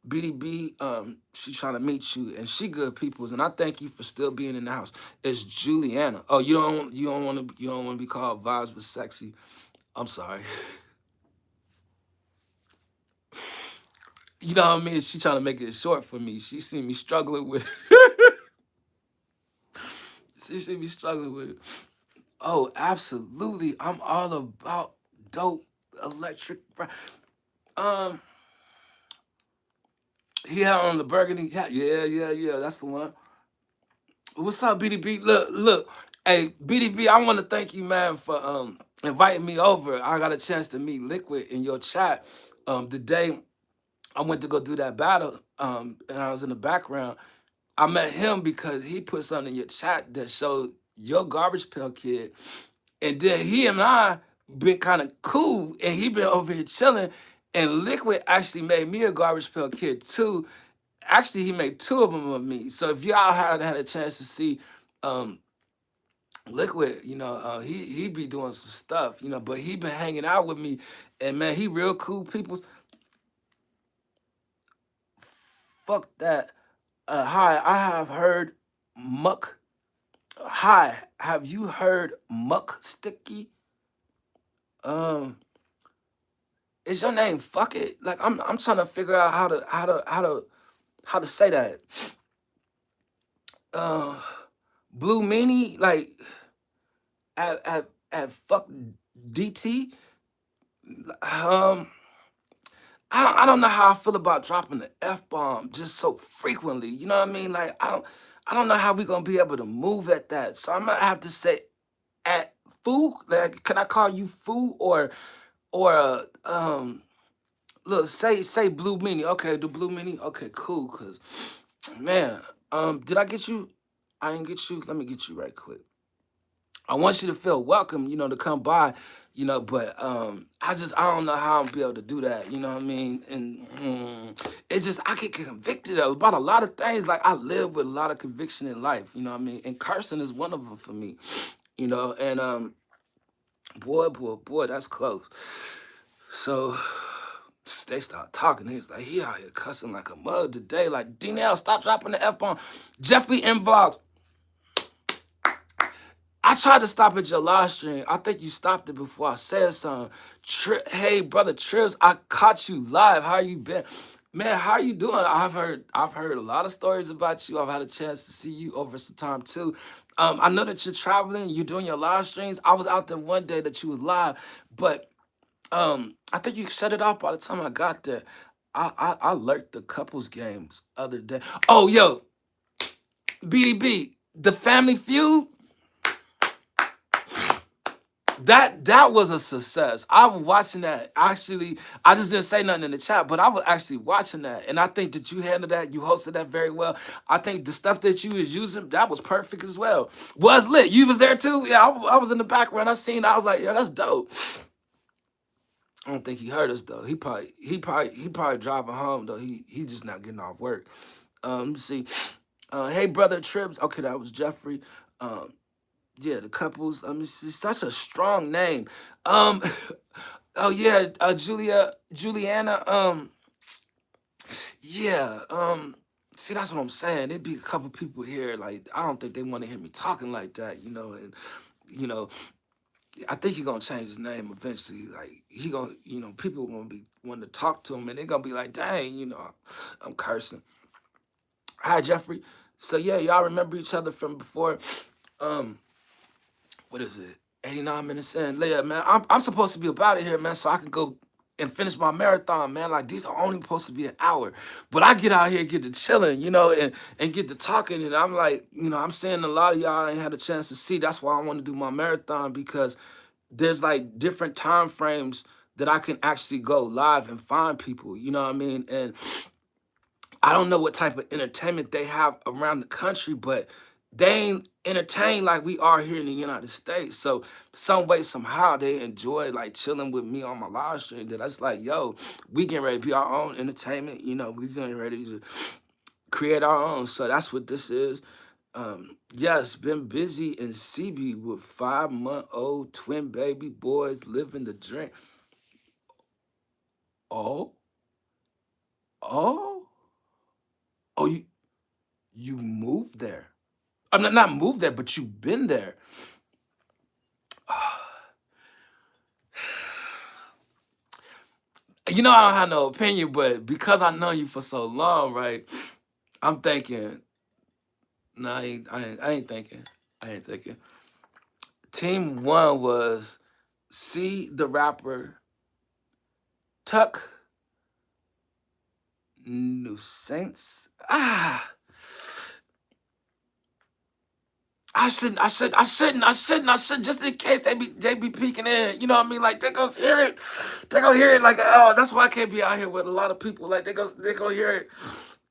BDB. She trying to meet you, and she good peoples, and I thank you for still being in the house. It's Juliana. Oh, you don't want to be called Vibes with sexy. I'm sorry. You know what I mean? She trying to make it short for me. She see me struggling with. She see me struggling with it. Oh, absolutely. I'm all about dope electric. Um, he had on the burgundy hat. Yeah, yeah, yeah. That's the one. What's up, BDB? Look. Hey, BDB, I want to thank you, man, for inviting me over. I got a chance to meet Liquid in your chat. The day I went to go do that battle, and I was in the background. I met him because he put something in your chat that showed your Garbage Pail Kid, and then he and I been kind of cool, and he been over here chilling. And Liquid actually made me a Garbage Pail Kid too. Actually, he made two of them of me. So if y'all had a chance to see um, Liquid, he be doing some stuff, but he been hanging out with me, and man, he real cool people. Fuck that. Hi, I have heard Muck. Hi, have you heard Muck Sticky? Um, is your name Fuck It? Like I'm trying to figure out how to say that. Uh, Blue Meanie, like at fuck DT. Um, I don't know how I feel about dropping the F bomb just so frequently. You know what I mean? Like I don't know how we gonna be able to move at that. So I'm gonna have to say at Foo. Like, can I call you Foo or look, say Blue Mini. Okay, the Blue Mini. Okay, cool. Cause man, did I get you? I didn't get you. Let me get you right quick. I want you to feel welcome, to come by, but I don't know how I'm be able to do that, you know what I mean? And it's just I get convicted about a lot of things. Like I live with a lot of conviction in life, you know what I mean? And cursing is one of them for me, and boy, that's close. So they start talking. He's like, he out here cussing like a mug today. Like, D-Nail, stop dropping the F-bomb. Jeffrey M. Vlogs. I tried to stop at your live stream. I think you stopped it before I said something. Hey, brother Trips, I caught you live. How you been? Man, how you doing? I've heard a lot of stories about you. I've had a chance to see you over some time too. I know that you're traveling, you're doing your live streams. I was out there one day that you was live, but I think you shut it off by the time I got there. I lurked the couples games other day. Oh, yo, BDB, the Family Feud. that was a success. I was watching that. Actually, I just didn't say nothing in the chat, but I was actually watching that, and I think that you handled that. You hosted that very well. I think the stuff that you was using, that was perfect as well. Was lit. You was there too. Yeah, I was in the background. I seen. I was like, yeah, that's dope. I don't think he heard us though. He probably driving home though. He just not getting off work. Let me see. Hey brother Trips. Okay, that was Jeffrey. Um, yeah, the couples. I mean, it's such a strong name. Um, oh yeah, Juliana. Yeah. See, that's what I'm saying. There'd be a couple people here. Like, I don't think they want to hear me talking like that. And you know, I think he's gonna change his name eventually. Like, he gonna, people gonna be wanting to talk to him, and they're gonna be like, dang, I'm cursing. Hi, Jeffrey. So yeah, y'all remember each other from before. Um, what is it? 89 minutes in. Leah, man, I'm supposed to be up out of here, man, so I can go and finish my marathon, man. Like, these are only supposed to be an hour. But I get out here, get to chilling, and get to talking. And I'm like, I'm seeing a lot of y'all ain't had a chance to see. That's why I want to do my marathon, because there's like different time frames that I can actually go live and find people. You know what I mean? And I don't know what type of entertainment they have around the country, but they ain't entertained like we are here in the United States. So some way, somehow, they enjoy like chilling with me on my live stream. That I was like, yo, we getting ready to be our own entertainment. We getting ready to create our own. So that's what this is. Yes, been busy in CB with 5-month-old twin baby boys living the dream. Oh, oh, oh, you moved there. I'm not moved there, but you've been there. I don't have no opinion, but because I know you for so long, right? I'm thinking, no, I ain't thinking. I ain't thinking. Team one was C the rapper, Tuck New Saints. I shouldn't, just in case they be peeking in. You know what I mean? Like, they go hear it. They go hear it like, oh, that's why I can't be out here with a lot of people. Like, they go hear it.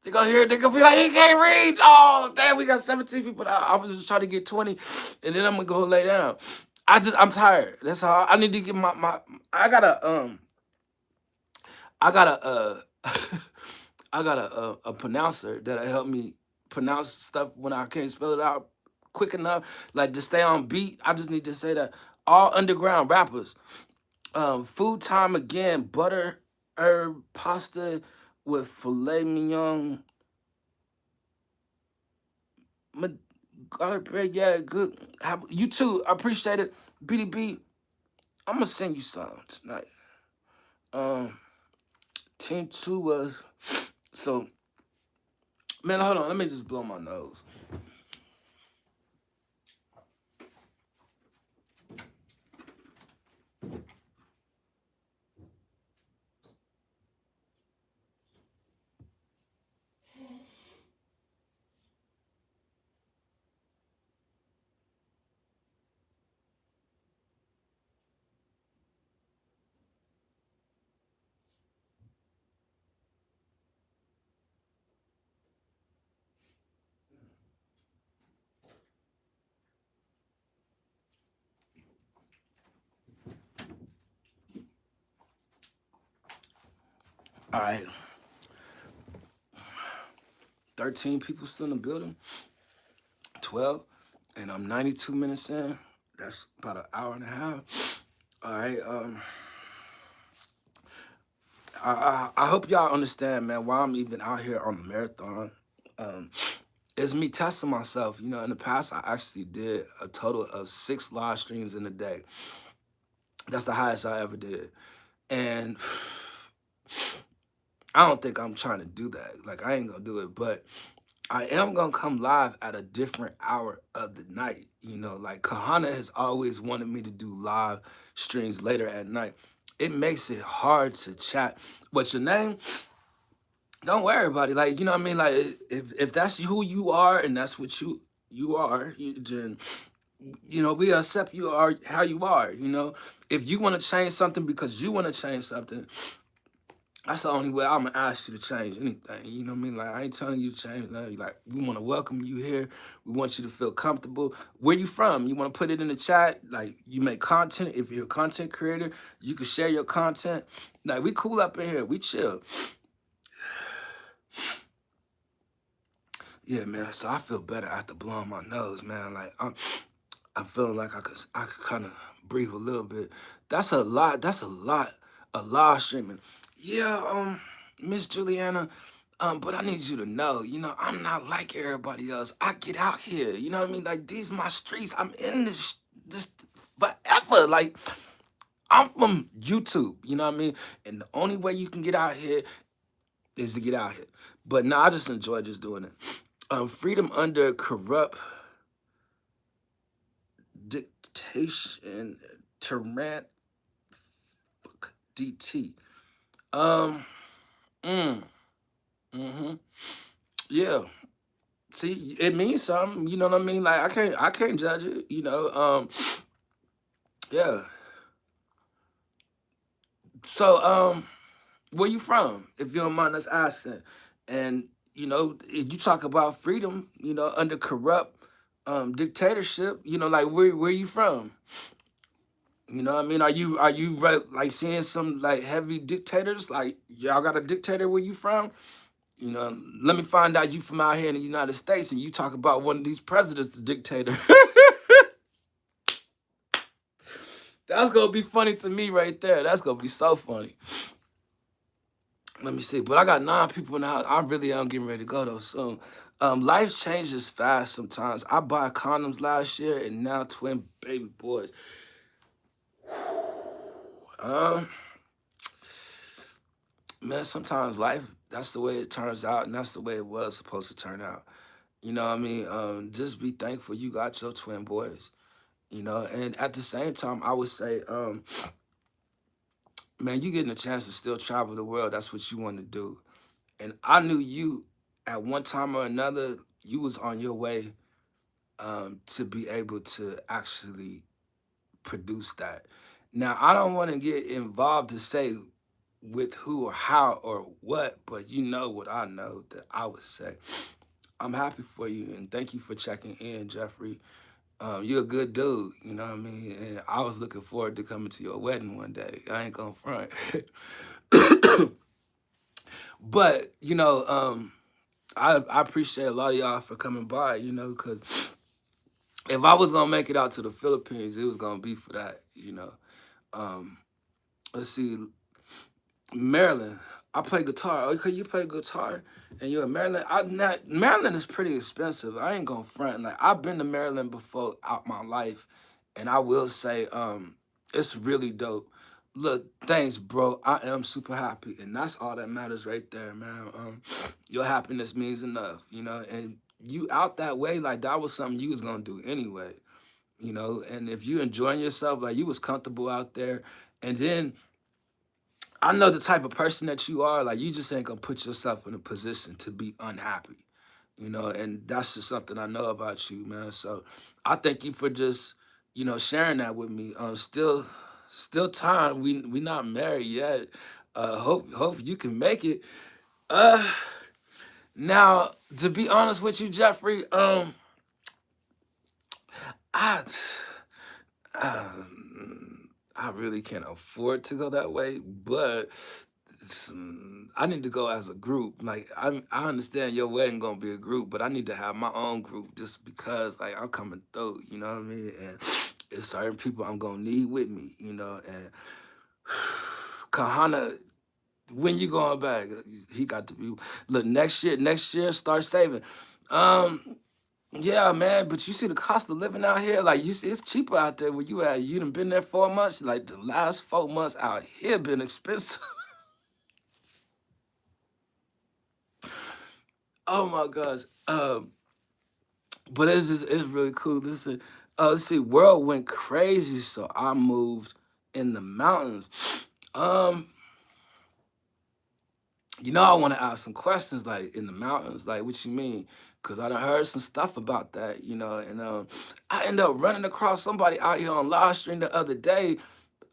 They go hear it. They gonna be like, he can't read. Oh, damn, we got 17 people. I was just trying to get 20, and then I'm gonna go lay down. I'm tired. That's how I need to get my I gotta I got a I got a pronouncer that'll help me pronounce stuff when I can't spell it out quick enough. Like, to stay on beat, I just need to say that all underground rappers. Food time again, butter herb pasta with filet mignon. Garlic bread, yeah, good. You too, I appreciate it. BDB, I'm gonna send you something tonight. Um, team two was so. Man, hold on. Let me just blow my nose. All right. 13 people still in the building. 12. And I'm 92 minutes in. That's about an hour and a half. All right. I hope y'all understand, man, why I'm even out here on the marathon. Um, it's me testing myself. In the past, I actually did a total of 6 live streams in a day. That's the highest I ever did. And I don't think I'm trying to do that. Like, I ain't gonna do it, but I am gonna come live at a different hour of the night. Like, Kahana has always wanted me to do live streams later at night. It makes it hard to chat. What's your name? Don't worry about it. Like, you know what I mean? Like, if that's who you are and that's what you are, then we accept you are how you are. If you want to change something because you want to change something, that's the only way I'm gonna ask you to change anything. You know what I mean? Like, I ain't telling you to change nothing. Like, we want to welcome you here. We want you to feel comfortable. Where you from? You want to put it in the chat? Like, you make content. If you're a content creator, you can share your content. Like, we cool up in here. We chill. Yeah, man. So I feel better after blowing my nose, man. Like, I'm feeling like I could kind of breathe a little bit. That's a lot. That's a lot. A live streaming. Yeah, Miss Juliana. But I need you to know, I'm not like everybody else. I get out here. You know what I mean? Like, these my streets. I'm in this forever. Like, I'm from YouTube. You know what I mean? And the only way you can get out here is to get out here. But no, I just enjoy just doing it. Freedom under corrupt dictation, Tarrant DT. Um, mm, mm-hmm. Yeah. See, it means something. You know what I mean? Like, I can't judge it. Yeah. So, where you from? If you don't mind us asking. And if you talk about freedom, under corrupt dictatorship, like where you from? You know what I mean? Are you like seeing some like heavy dictators? Like, y'all got a dictator where you from? Let me find out you from out here in the United States and you talk about one of these presidents, the dictator. That's gonna be funny to me right there. That's gonna be so funny. Let me see. But I got 9 people in the house. I really am getting ready to go though soon. Life changes fast sometimes. I bought condoms last year and now twin baby boys. Um, Man, sometimes life, that's the way it turns out, and that's the way it was supposed to turn out. You know what I mean? Just be thankful you got your twin boys. And at the same time, I would say, man, you getting a chance to still travel the world. That's what you want to do. And I knew you at one time or another, you was on your way to be able to actually produce that. Now, I don't want to get involved to say with who or how or what, but you know what I know that I would say. I'm happy for you and thank you for checking in, Jeffrey. You're a good dude, you know what I mean? And I was looking forward to coming to your wedding one day. I ain't gonna front. But, I appreciate a lot of y'all for coming by, because if I was gonna make it out to the Philippines, it was gonna be for that. Um, let's see, Maryland. I play guitar. Okay, you play guitar, and you're in Maryland. Maryland is pretty expensive. I ain't gonna front. Like, I've been to Maryland before out my life, and I will say, it's really dope. Look, thanks, bro. I am super happy, and that's all that matters right there, man. Your happiness means enough, and you out that way, like that was something you was gonna do anyway, and if you enjoying yourself, like you was comfortable out there, and then I know the type of person that you are. Like, you just ain't gonna put yourself in a position to be unhappy, and that's just something I know about you, man. So I thank you for just, sharing that with me. Still time. We not married yet. Hope you can make it. Uh, Now, to be honest with you, Jeffrey, I. I really can't afford to go that way, but I need to go as a group. Like, I understand your wedding gonna be a group, but I need to have my own group just because like I'm coming through. You know what I mean? And it's certain people I'm gonna need with me. And Kahana, when you going back? He got to be. Look, next year, start saving. Um, yeah, man, but you see the cost of living out here, like you see, it's cheaper out there where you at. You done been there 4 months. Like, the last 4 months out here been expensive. Oh my gosh. But it's really cool. Listen, let's see, world went crazy, so I moved in the mountains. Um, I want to ask some questions like in the mountains, like what you mean? Cause I done heard some stuff about that, and I ended up running across somebody out here on live stream the other day,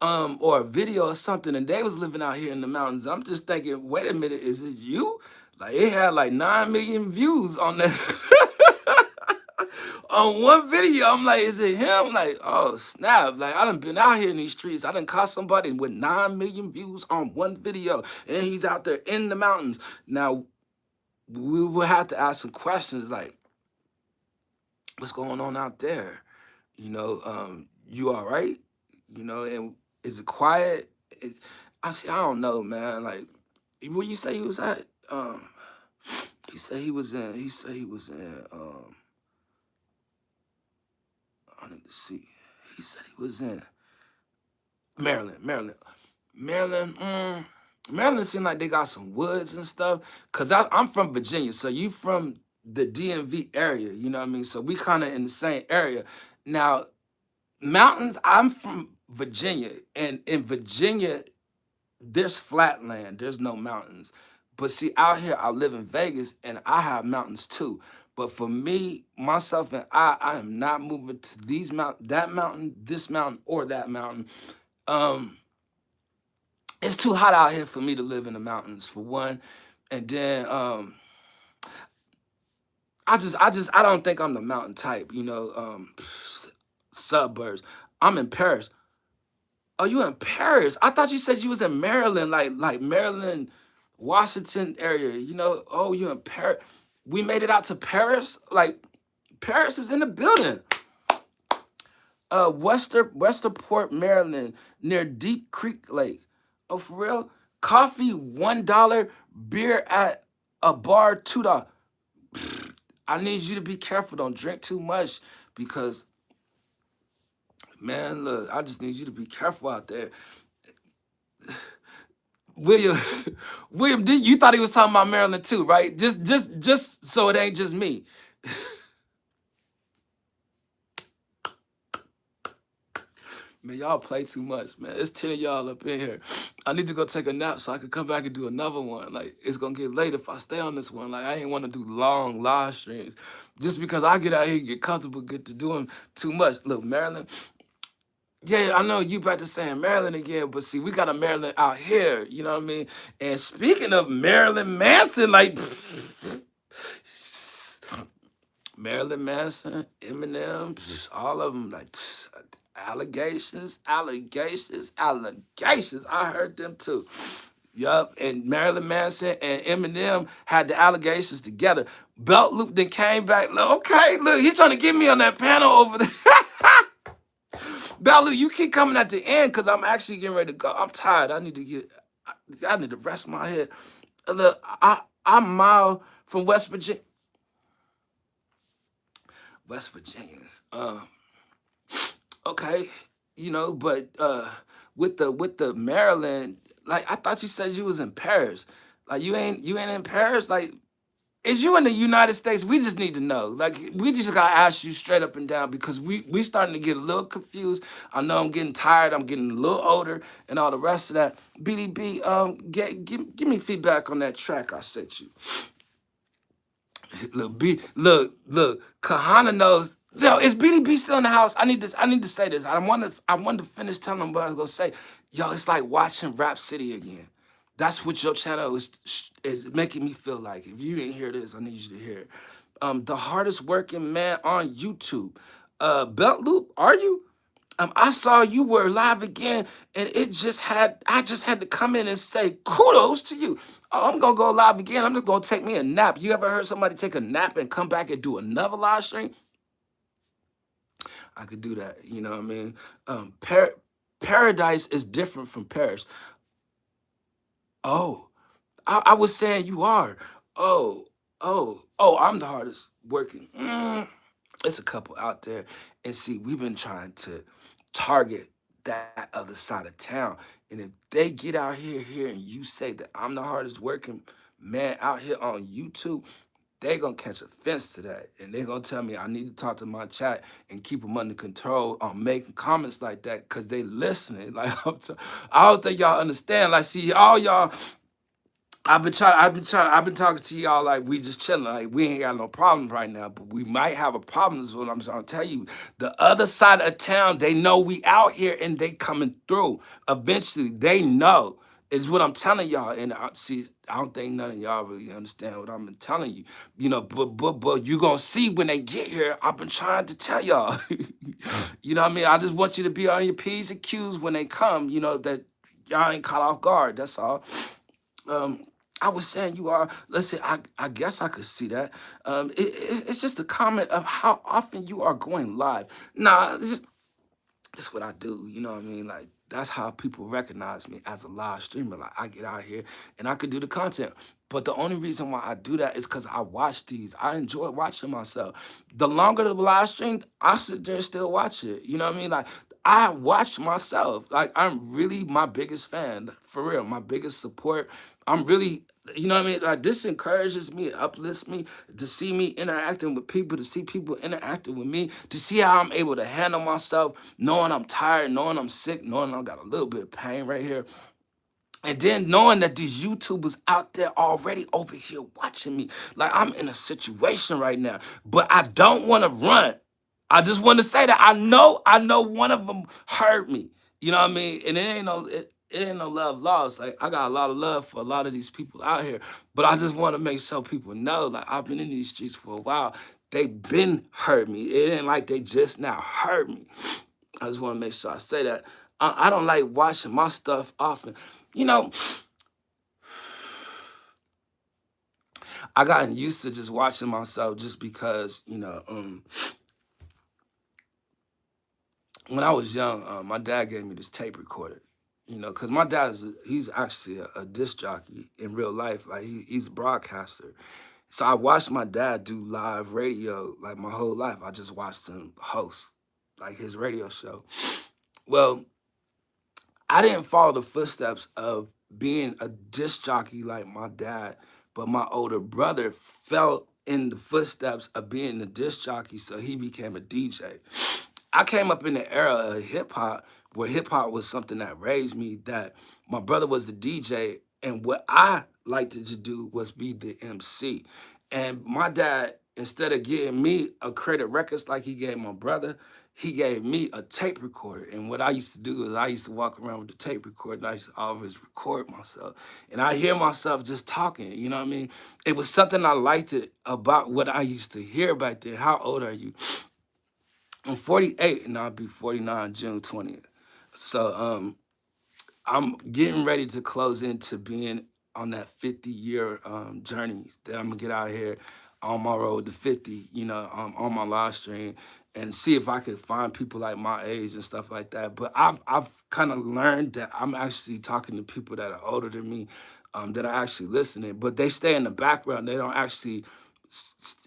or a video or something, and they was living out here in the mountains. I'm just thinking, wait a minute, is it you? Like it had like 9 million views on that on one video. I'm like, is it him? Like, oh snap! Like I done been out here in these streets. I done caught somebody with 9 million views on one video, and he's out there in the mountains. Now we will have to ask some questions like, what's going on out there? You all right? And is it quiet? It, I see. I don't know, man. Like, where you say he was at? He said he was in. He said he was in. I need to see. He said he was in Maryland. Maryland. Maryland seemed like they got some woods and stuff. Cause I'm from Virginia, so you from the DMV area. You know what I mean? So we kind of in the same area. Now, mountains. I'm from Virginia, and in Virginia, there's flat land. There's no mountains. But see, out here, I live in Vegas, and I have mountains too. But for me, myself, and I am not moving to these that mountain, this mountain, or that mountain. Um, it's too hot out here for me to live in the mountains, for one. And then I don't think I'm the mountain type, suburbs. I'm in Paris. Oh, you in Paris? I thought you said you was in Maryland, like Maryland, Washington area. Oh, you in Paris? We made it out to Paris. Like Paris is in the building. Westerport, Maryland, near Deep Creek Lake. Oh, for real? Coffee $1, beer at a bar $2. I need you to be careful. Don't drink too much because, man, look, I just need you to be careful out there. William, William, you thought he was talking about Maryland too, right? Just so it ain't just me. Man, y'all play too much, man. It's 10 of y'all up in here. I need to go take a nap so I can come back and do another one. Like, it's gonna get late if I stay on this one. Like, I ain't want to do long live streams. Just because I get out here, get comfortable, get to doing too much. Look, Maryland, yeah, I know you about to say Maryland again, but see, we got a Maryland out here, you know what I mean? And speaking of Marilyn Manson, like, Marilyn Manson, Eminem, all of them, like, allegations. I heard them too. Yup, and Marilyn Manson and Eminem had the allegations together. Belt Loop then came back. Look, okay, look, he's trying to get me on that panel over there. Belt Loop, you keep coming at the end because I'm actually getting ready to go. I'm tired. I need to rest my head. Look, I'm Miles from West Virginia. West Virginia. Okay, but with the Maryland, like I thought you said you was in Paris. Like you ain't in Paris. Like, is you in the United States? We just need to know. Like we just gotta ask you straight up and down because we starting to get a little confused. I know I'm getting tired. I'm getting a little older and all the rest of that. BDB, give me feedback on that track I sent you. Look. Kahana knows. Yo, is BDB still in the house? I need this. I need to say this. I wanted to finish telling him what I was gonna say. Yo, it's like watching Rap City again. That's what your channel is making me feel like. If you didn't hear this, I need you to hear it. The hardest working man on YouTube. Belt Loop, are you? I saw you were live again, and I just had to come in and say kudos to you. Oh, I'm gonna go live again. I'm just gonna take me a nap. You ever heard somebody take a nap and come back and do another live stream? I could do that. You know what I mean? Paradise is different from Paris. Oh, I was saying you are. Oh, I'm the hardest working. It's a couple out there. And see, we've been trying to target that other side of town. And if they get out here and you say that I'm the hardest working man out here on YouTube, they gonna catch offense to that. And they gonna tell me I need to talk to my chat and keep them under control on making comments like that because they listening. Like I don't think y'all understand. Like, see, all y'all I've been talking to y'all like we just chilling, like we ain't got no problems right now, but we might have a problem. Is what I'm trying to tell you. The other side of town, they know we out here and they coming through. Eventually, they know. Is what I'm telling y'all. And see, I don't think none of y'all really understand what I'm telling you. You know, but you gonna see when they get here. I've been trying to tell y'all. You know what I mean? I just want you to be on your P's and Q's when they come. You know that y'all ain't caught off guard. That's all. Um, I was saying you are. Listen, I guess I could see that. It's just a comment of how often you are going live. Nah, it's what I do. You know what I mean? Like that's how people recognize me as a live streamer. Like I get out here and I could do the content. But the only reason why I do that is because I watch these. I enjoy watching myself. The longer the live stream, I sit there and still watch it. You know what I mean? Like I watch myself. Like I'm really my biggest fan, for real. My biggest support. I'm really, you know what I mean? Like this encourages me, uplifts me to see me interacting with people, to see people interacting with me, to see how I'm able to handle myself, knowing I'm tired, knowing I'm sick, knowing I got a little bit of pain right here. And then knowing that these YouTubers out there already over here watching me. Like I'm in a situation right now, but I don't want to run. I just want to say that I know one of them heard me. You know what I mean? And it ain't no love lost. Like I got a lot of love for a lot of these people out here, but I just want to make sure people know. Like I've been in these streets for a while. They been heard me. It ain't like they just now heard me. I just want to make sure I say that. I don't like watching my stuff often. You know, I gotten used to just watching myself just because, when I was young, my dad gave me this tape recorder. You know, because my dad he's actually a disc jockey in real life. Like he's a broadcaster. So I watched my dad do live radio like my whole life. I just watched him host like his radio show. Well, I didn't follow the footsteps of being a disc jockey like my dad, but my older brother fell in the footsteps of being a disc jockey, so he became a DJ. I came up in the era of hip hop where hip hop was something that raised me, that my brother was the DJ, and what I liked to do was be the MC. And my dad, instead of getting me a credit records like he gave my brother, he gave me a tape recorder. And what I used to do is I used to walk around with the tape recorder and I used to always record myself. And I hear myself just talking, you know what I mean? It was something I liked it about what I used to hear back then. How old are you? I'm 48 and I'll be 49 June 20th. So I'm getting ready to close into being on that 50-year journey that I'm gonna get out here on my road to 50, on my live stream and see if I could find people like my age and stuff like that. But I've kind of learned that I'm actually talking to people that are older than me, that are actually listening, but they stay in the background. They don't actually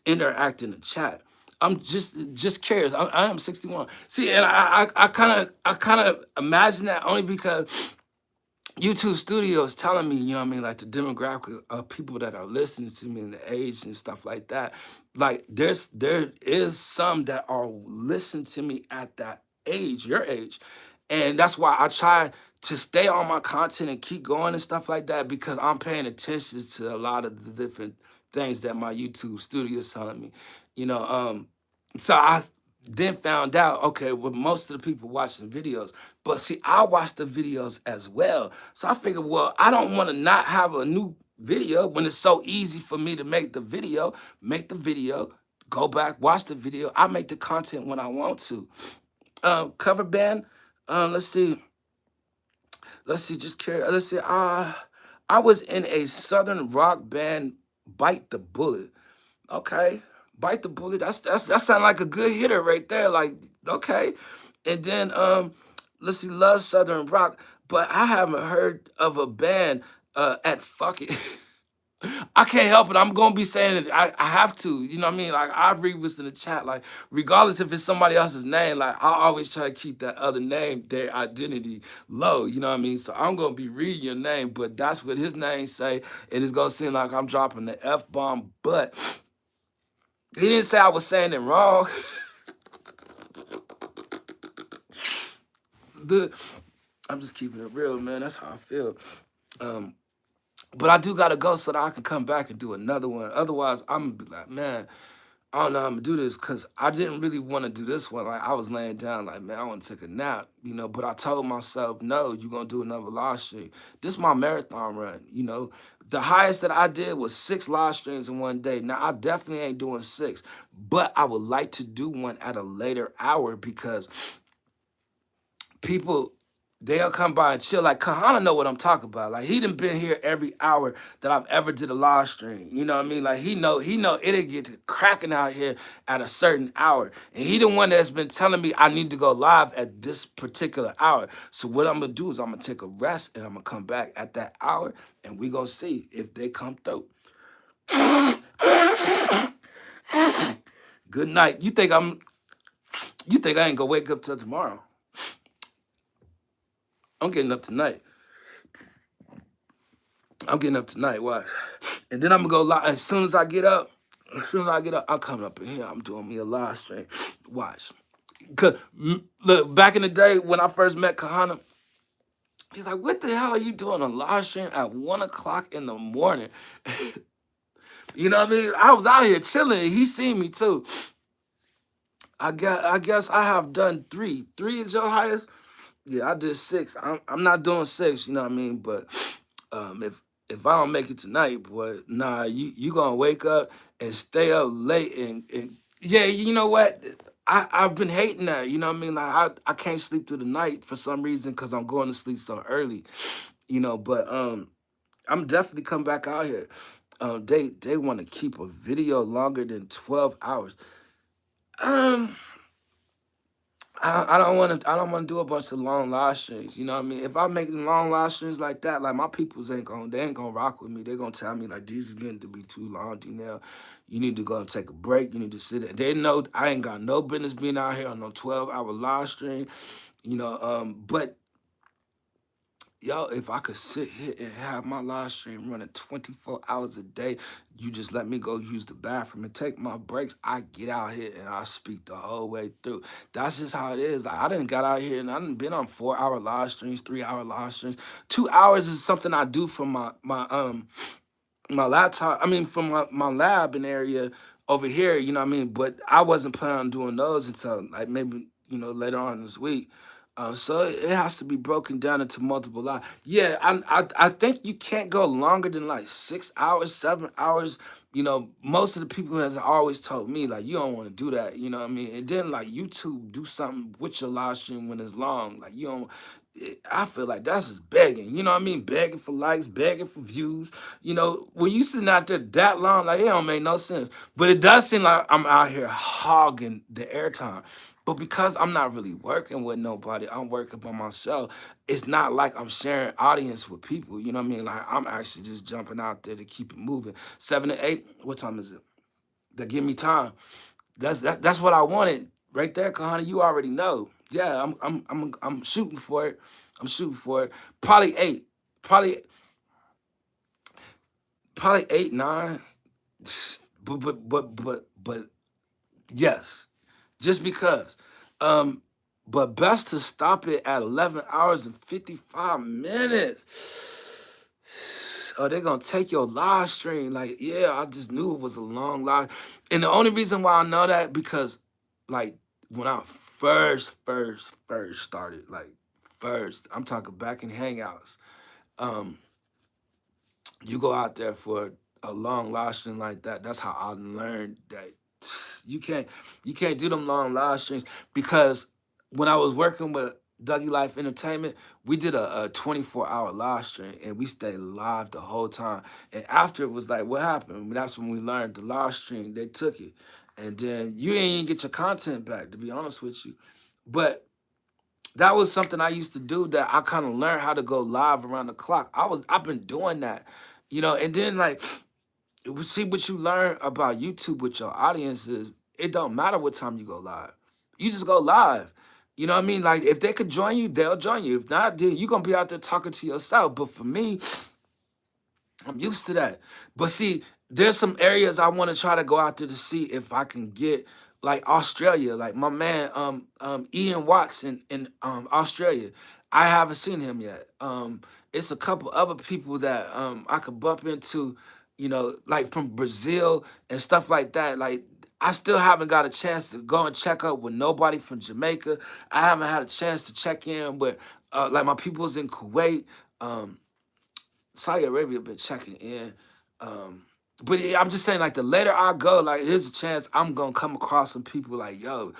interact in the chat. I'm just curious. I am 61. See, and I kind of imagine that only because YouTube Studios telling me, you know what I mean, like the demographic of people that are listening to me and the age and stuff like that. Like there is some that are listening to me at that age, your age. And that's why I try to stay on my content and keep going and stuff like that because I'm paying attention to a lot of the different things that my YouTube studio is telling me. You know, so I then found out, okay, well, most of the people watching videos, but see, I watch the videos as well. So I figured, well, I don't want to not have a new video when it's so easy for me to make the video, go back, watch the video. I make the content when I want to. Cover band, let's see, just curious. Let's see, I was in a Southern rock band, Bite the Bullet. Okay. Bite the bullet. That sound like a good hitter right there. Like, okay. And then let's see, Love Southern Rock. But I haven't heard of a band at fuck it. I can't help it. I'm gonna be saying it. I have to. You know what I mean? Like I read what's in the chat. Like, regardless if it's somebody else's name, like I always try to keep that other name, their identity low. You know what I mean? So I'm gonna be reading your name, but that's what his name say. And it's gonna seem like I'm dropping the F bomb, but he didn't say I was saying it wrong. the I'm just keeping it real, man. That's how I feel. Um, But I do gotta go so that I can come back and do another one. Otherwise, I'm gonna be like, man, I don't know how I'm gonna do this because I didn't really want to do this one. Like I was laying down, like, man, I want to take a nap, But I told myself, no, you're gonna do another live stream. This is my marathon run. The highest that I did was 6 live streams in one day. Now I definitely ain't doing six, but I would like to do one at a later hour because people they'll come by and chill. Like Kahana know what I'm talking about. Like he done been here every hour that I've ever did a live stream. You know what I mean? Like he know it'll get cracking out here at a certain hour. And he the one that's been telling me I need to go live at this particular hour. So what I'm gonna do is I'm gonna take a rest and I'm gonna come back at that hour and we gonna see if they come through. Good night. You think I ain't gonna wake up till tomorrow? I'm getting up tonight. I'm getting up tonight. Watch. And then I'm gonna go live. As soon as I get up, I'm coming up in here. I'm doing me a live stream. Watch. Cause look, back in the day when I first met Kahana, he's like, "What the hell are you doing a live stream at 1 o'clock in the morning?" You know what I mean? I was out here chilling. He seen me too. I guess I have done three. Three is your highest? Yeah, I did six. I'm not doing six, you know what I mean? But if I don't make it tonight, boy, nah, you gonna wake up and stay up late and yeah, you know what? I've been hating that, you know what I mean? Like I can't sleep through the night for some reason because I'm going to sleep so early, but I'm definitely come back out here. They want to keep a video longer than 12 hours. Um I don't want to do a bunch of long live streams. You know what I mean? If I'm making long live streams like that, like my peoples they ain't gonna rock with me. They gonna tell me like these is getting to be too long, Now you need to go and take a break. You need to sit there. They know I ain't got no business being out here on no 12-hour live stream. But yo, if I could sit here and have my live stream running 24 hours a day, you just let me go use the bathroom and take my breaks. I get out here and I speak the whole way through. That's just how it is. Like I done got out here and I done been on 4-hour live streams, 3-hour live streams. 2 hours is something I do for my laptop. I mean, from my lab and area over here. You know what I mean? But I wasn't planning on doing those until like maybe later on this week. So it has to be broken down into multiple lives. Yeah, I think you can't go longer than like 6 hours, 7 hours. Most of the people has always told me like you don't want to do that. You know what I mean? And then like YouTube do something with your live stream when it's long. Like you don't. I feel like that's just begging. You know what I mean? Begging for likes, begging for views. When you sitting out there that long, like it don't make no sense. But it does seem like I'm out here hogging the airtime. But because I'm not really working with nobody, I'm working by myself. It's not like I'm sharing audience with people. You know what I mean? Like I'm actually just jumping out there to keep it moving. 7 to 8. What time is it? That give me time. That's what I wanted right there, Kahana. You already know. Yeah, I'm shooting for it. I'm shooting for it. Probably 8. Probably 8, 9. But yes, just because. Um, but best to stop it at 11 hours and 55 minutes. Oh, they're gonna take your live stream. Like, yeah, I just knew it was a long live. And the only reason why I know that because like when I first started, like first, I'm talking back in Hangouts. Um, you go out there for a long live stream like that. That's how I learned that you can't do them long live streams because when I was working with Dougie Life Entertainment, we did a 24-hour live stream and we stayed live the whole time. And after it was like, what happened? That's when we learned the live stream. They took it, and then you ain't even get your content back. To be honest with you, but that was something I used to do that I kind of learned how to go live around the clock. I've been doing that, and then like see what you learn about YouTube with your audience is it don't matter what time you go live. You just go live. You know what I mean? Like if they could join you, they'll join you. If not, then you're gonna be out there talking to yourself. But for me, I'm used to that. But see, there's some areas I want to try to go out there to see if I can get like Australia, like my man Ian Watts in Australia. I haven't seen him yet. It's a couple other people that I could bump into, like from Brazil and stuff like that. Like I still haven't got a chance to go and check up with nobody from Jamaica. I haven't had a chance to check in with like my peoples in Kuwait. Um, Saudi Arabia been checking in. But yeah, I'm just saying, like the later I go, like there's a chance I'm gonna come across some people like, yo,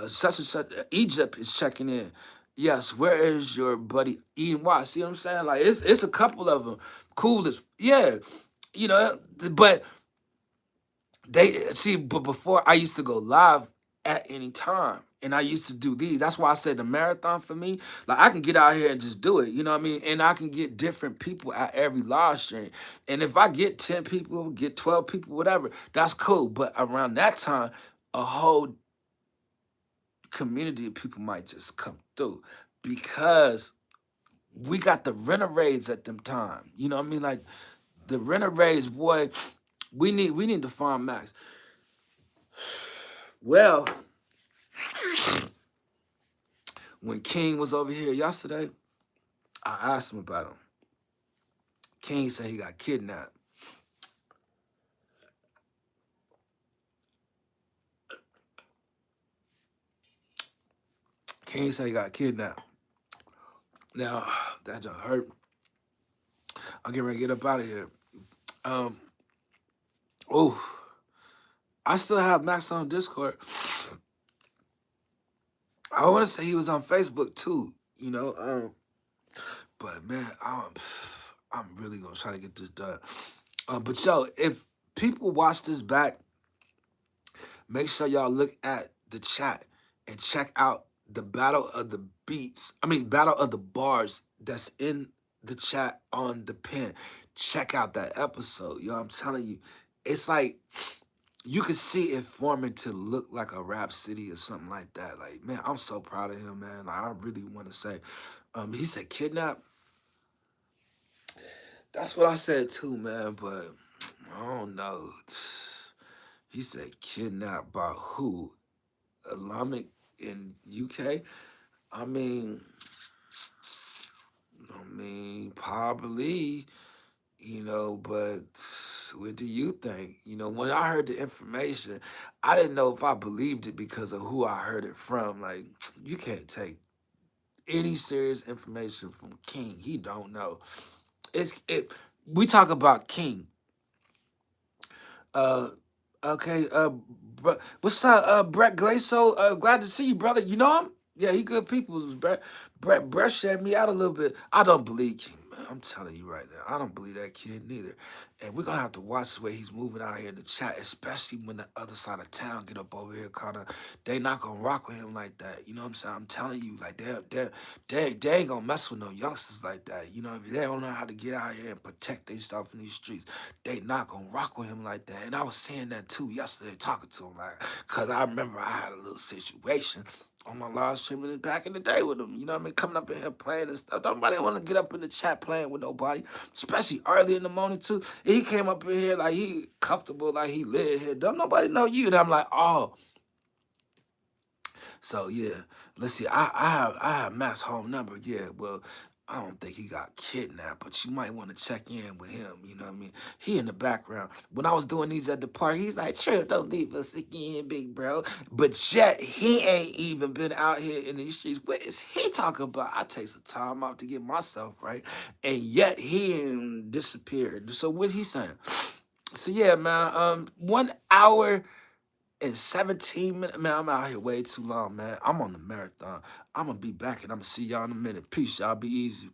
such and such. Egypt is checking in. Yes, where is your buddy Eden Watts? See what I'm saying? Like it's a couple of them. Cool as yeah, but they see, but before I used to go live at any time. And I used to do these. That's why I said the marathon for me, like I can get out here and just do it. You know what I mean? And I can get different people at every live stream. And if I get 10 people, get 12 people, whatever, that's cool. But around that time, a whole community of people might just come through because we got the renegades at them time. You know what I mean? Like the renegades, boy, we need to find Max. Well, when King was over here yesterday, I asked him about him. King said he got kidnapped. King said he got kidnapped. Now, that just hurt. I'm getting ready to get up out of here. Um, oh, I still have Max on Discord. I want to say he was on Facebook too, but man, I'm really gonna try to get this done. But yo, if people watch this back, make sure y'all look at the chat and check out the battle of the beats. I mean, battle of the bars that's in the chat on the pin. Check out that episode, yo. I'm telling you, it's like you could see it forming to look like a rap city or something like that. Like, man, I'm so proud of him, man. Like, I really want to say, he said kidnap. That's what I said too, man. But I don't know. He said kidnapped by who? Islamic in UK? I mean, probably, but what do you think? When I heard the information, I didn't know if I believed it because of who I heard it from. Like, you can't take any serious information from King. He don't know. We talk about King. Uh okay, what's up, Brett Glaso? Glad to see you, brother. You know him? Yeah, he good people. Brett shut me out a little bit. I don't believe King, man. I'm telling you right now. I don't believe that kid neither. And we're gonna have to watch the way he's moving out here in the chat, especially when the other side of town get up over here kinda they not gonna rock with him like that. You know what I'm saying? I'm telling you, like they ain't gonna mess with no youngsters like that. You know what I mean? They don't know how to get out here and protect themselves in these streets. They not gonna rock with him like that. And I was saying that too yesterday, talking to him, like, cause I remember I had a little situation on my live streaming back in the day with him. You know what I mean? Coming up in here playing and stuff. Nobody want to get up in the chat playing with nobody, especially early in the morning too. And he came up in here like he comfortable, like he live here. Don't nobody know you. And I'm like, oh. So yeah, let's see. I have Matt's home number. Yeah, well, I don't think he got kidnapped, but you might want to check in with him. You know what I mean? He in the background. When I was doing these at the park, he's like, "Sure, don't leave us again, big bro." But yet he ain't even been out here in these streets. What is he talking about? I take some time out to get myself right, and yet he ain't disappeared. So what he saying? So yeah, man. 1 hour in 17 minutes, man, I'm out here way too long, man. I'm on the marathon. I'm gonna be back and I'm gonna see y'all in a minute. Peace, y'all. Be easy.